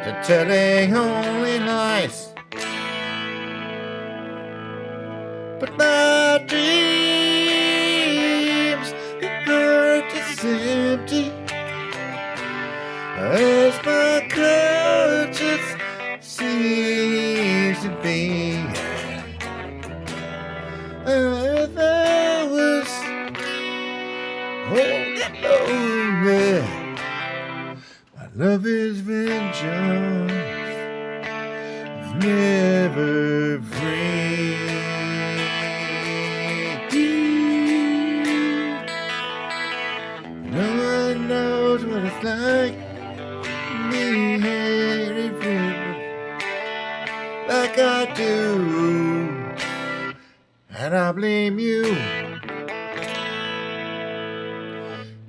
to telling only lies. But my dreams, the heart is empty, as my conscience seems to be. If I was holding lonely, my love is vengeance, it's never free. No one knows what it's like me hating forever like I do, and I blame you.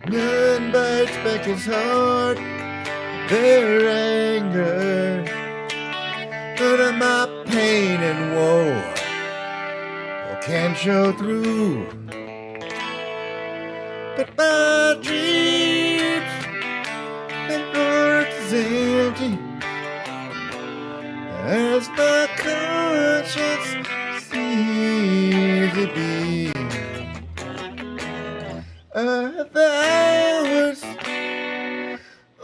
None bites back his heart, their anger, but of my pain and woe can't show through. But my dreams, my heart is empty, as my conscience seems to be. If I was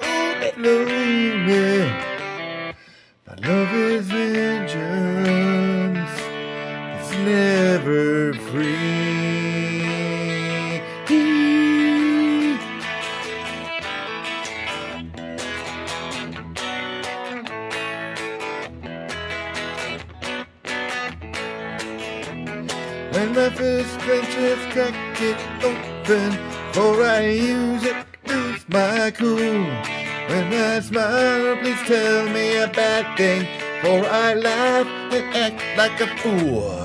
only lonely, my love is vengeance, it's never free. When my first friendship crack it open, before I use it, lose my cool. When I smile, please tell me a bad thing, for I laugh and act like a fool.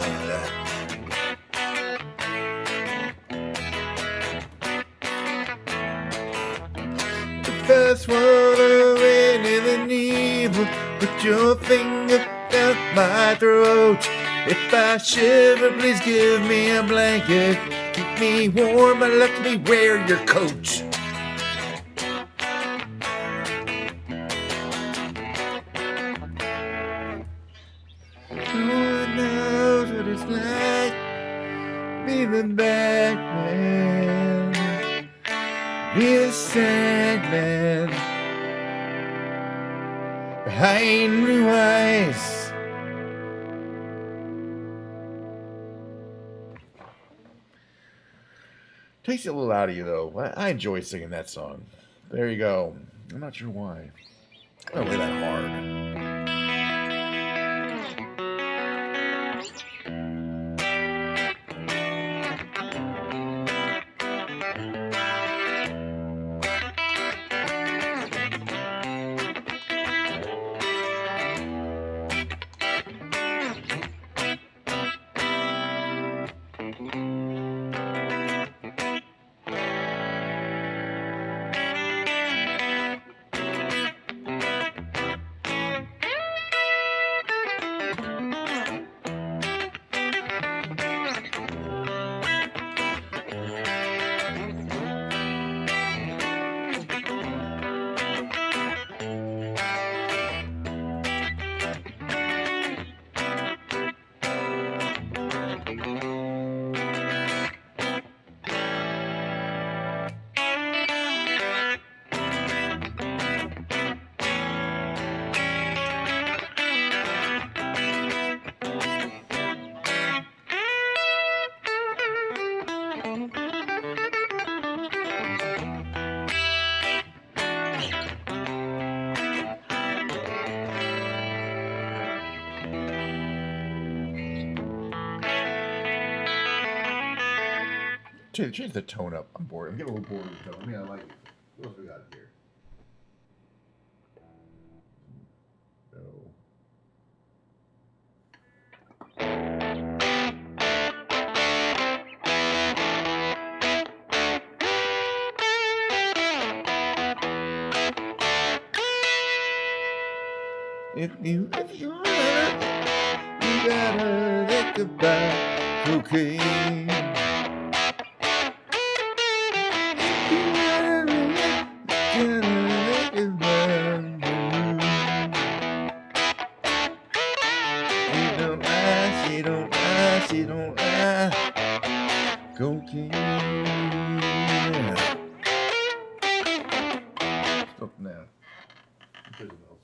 The first one of anything evil, put your finger down my throat. If I shiver, please give me a blanket. Keep me warm and let me wear your coat. No one knows what it's like be the bad man, be the sad man behind blue eyes. Takes it a little out of you, though. I enjoy singing that song. There you go. I'm not sure why. I don't play that hard. Change the tone up. I'm bored. I'm getting a little bored with the tone. I mean, I like it. What else we got here? No. If you gotta think about cocaine. She don't lie. Cocaine. Stop now. Something else.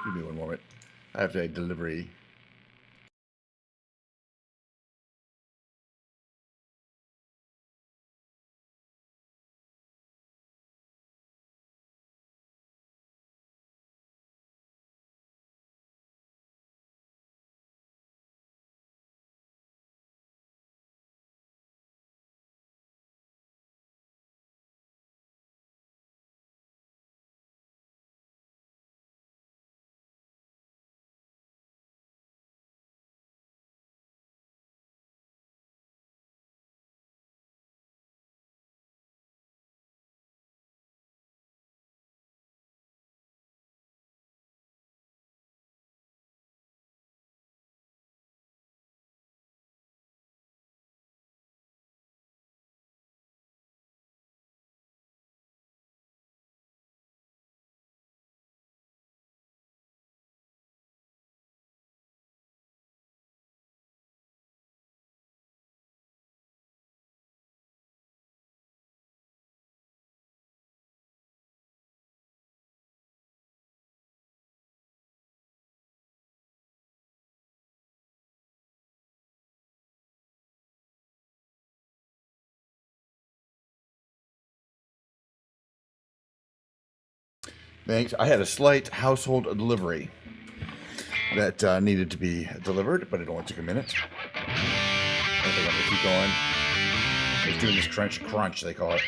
Give me one moment. I have a delivery. Thanks. I had a slight household delivery that needed to be delivered, but it only took a minute. I think I'm gonna keep going. It's doing this crunch, they call it.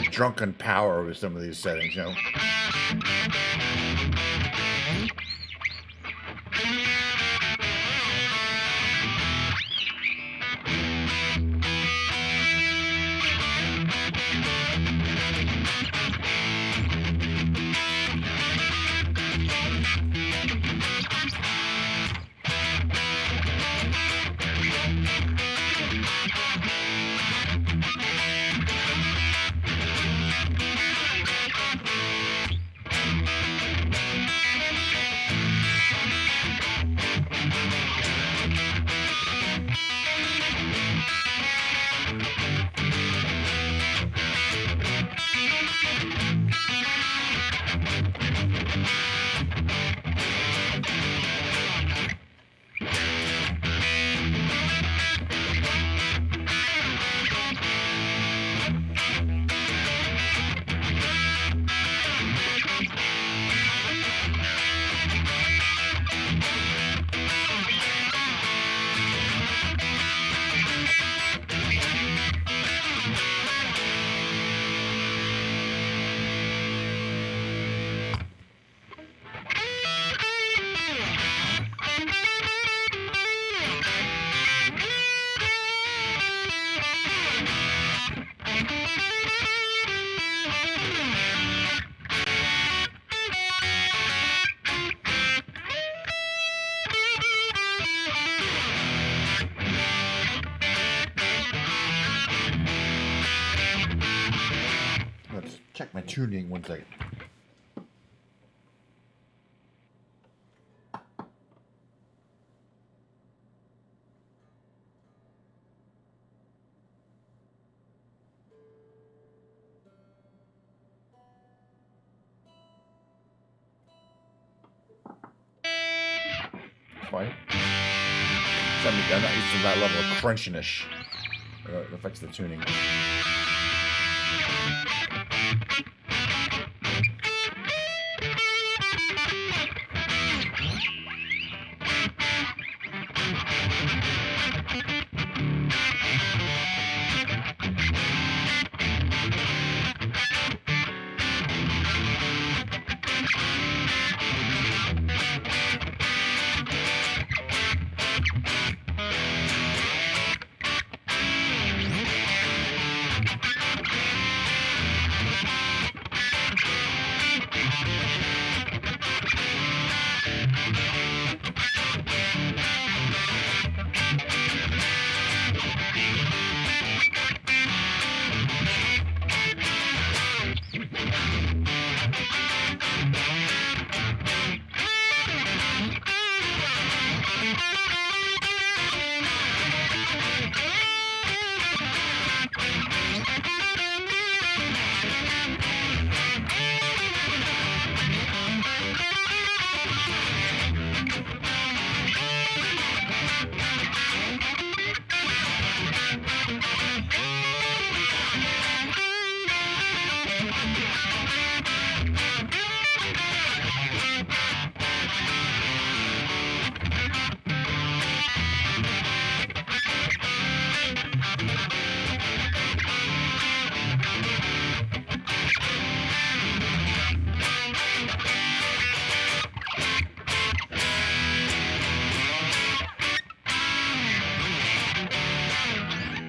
get drunk on power with some of these settings, you know. Let's check my tuning 1 second. Fine. I'm not used to that level of crunchiness. It affects the tuning.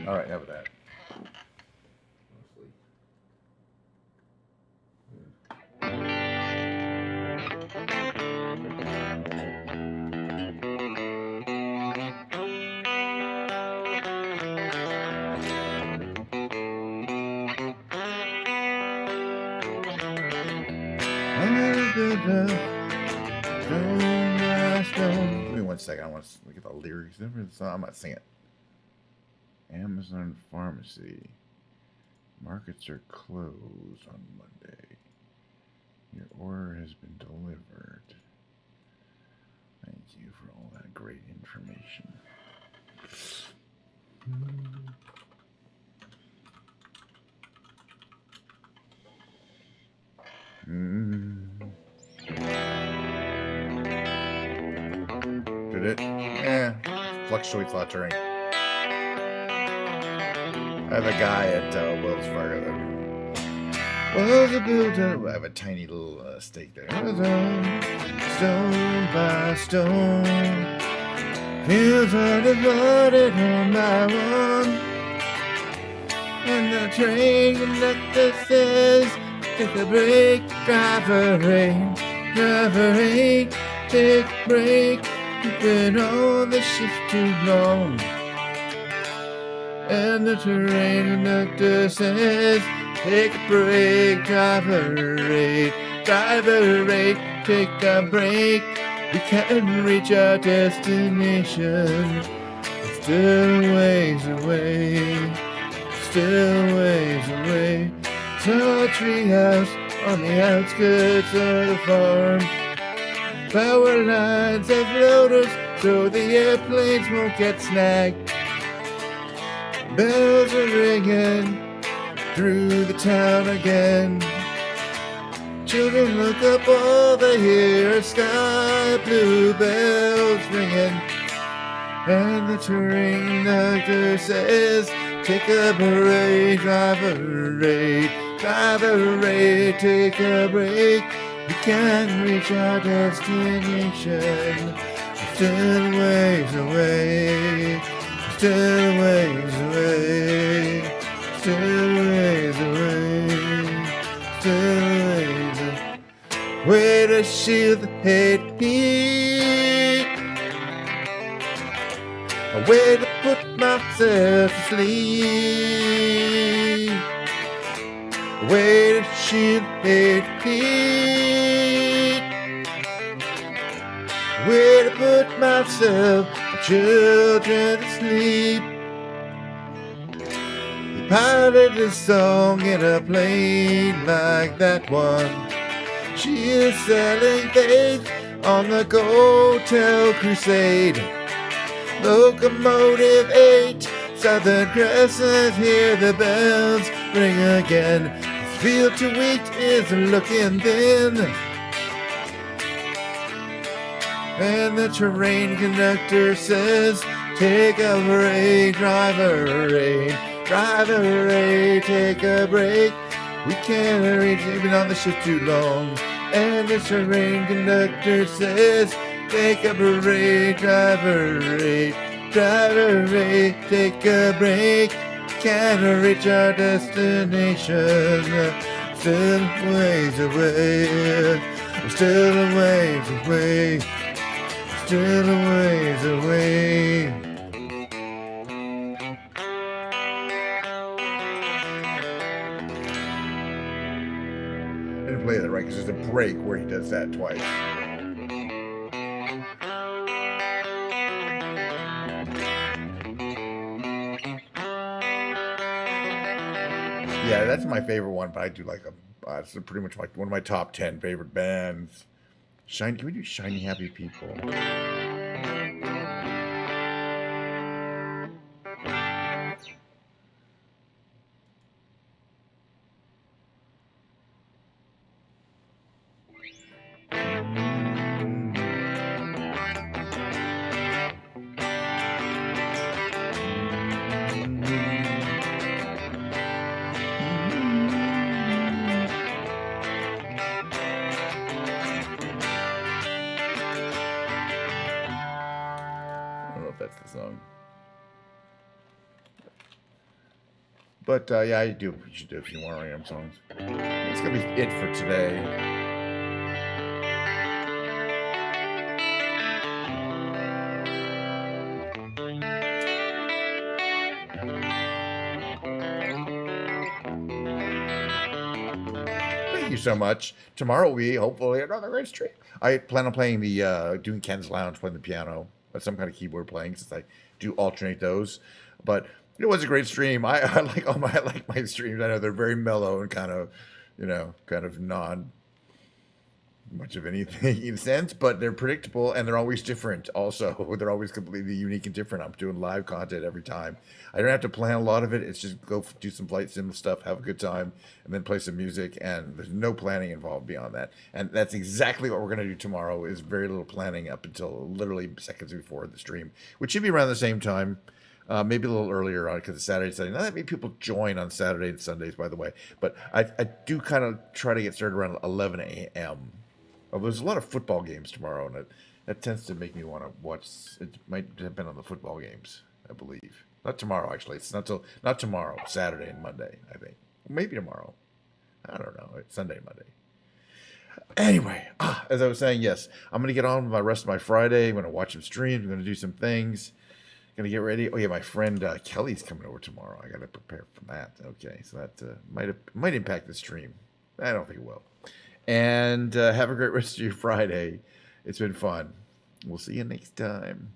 All right, have that. Give me 1 second. I want to look at the lyrics. I'm not singing it. Amazon Pharmacy. Markets are closed on Monday. Your order has been delivered. Thank you for all that great information. Did it? Fluctuates a lot during. I have a guy at Wells Fargo that Was a builder. I have a tiny little stake there. Stone by stone. Fields are divided one by one. And the train conductor says, take a break, driver eight, take a break. You've been on the shift too long. And the train conductor says, take a break, driver eight, take a break. We can't reach our destination. It's still ways away. Still ways away. Saw a treehouse on the outskirts of the farm. Power lines have floaters so the airplanes won't get snagged. Bells are ringing through the town again. Children look up, all they hear are sky blue bells ringing. And the train conductor says, take a break, driver eight, take a break. We can't reach our destination. We're still ways away, still ways away, still ways away, still ways away. Way to shield the heat. A way to put myself to sleep. A way to shield the heat. A way to put myself, my children to sleep. He piloted a song in a plane like that one. She is selling faith on the Go-Tel Crusade. Locomotive 8, Southern Crescent, hear the bells ring again. The field to wheat is looking thin. And the train conductor says, take a break, driver eight, take a break. We can't reach, even on the shift too long. And the train conductor says, take a break, driver eight, take a break. Can't reach our destination. Still ways away. Still a ways away. Still a ways away. I didn't play that right because there's a break where he does that twice. Yeah, that's my favorite one, but I do like them. It's pretty much like one of my top 10 favorite bands. Shiny, can we do Shiny Happy People? That's the song. But yeah, you should do if you want random songs. It's gonna be it for today. Thank you so much. Tomorrow will be hopefully another great stream. I plan on playing the doing Ken's Lounge, playing the piano. Some kind of keyboard playing, since I do alternate those. But it was a great stream. I like my streams. I know they're very mellow and kind of, kind of non much of anything in a sense, but they're predictable and they're always different. Also, they're always completely unique and different. I'm doing live content every time. I don't have to plan a lot of it. It's just go do some flight sim stuff, have a good time, and then play some music. And there's no planning involved beyond that. And that's exactly what we're going to do tomorrow. Is very little planning up until literally seconds before the stream, which should be around the same time. Maybe a little earlier on because it's Saturday and Sunday. Not that many people join on Saturday and Sundays, by the way. But I do kind of try to get started around 11 a.m. Oh, there's a lot of football games tomorrow, and that tends to make me want to watch. It might depend on the football games, I believe. Not tomorrow, actually. It's not tomorrow. Saturday and Monday, I think. Maybe tomorrow. I don't know. It's Sunday, Monday. Anyway, as I was saying, yes, I'm gonna get on with the rest of my Friday. I'm gonna watch some streams. I'm gonna do some things. Gonna get ready. Oh yeah, my friend Kelly's coming over tomorrow. I gotta prepare for that. Okay, so that might impact the stream. I don't think it will. And have a great rest of your Friday. It's been fun. We'll see you next time.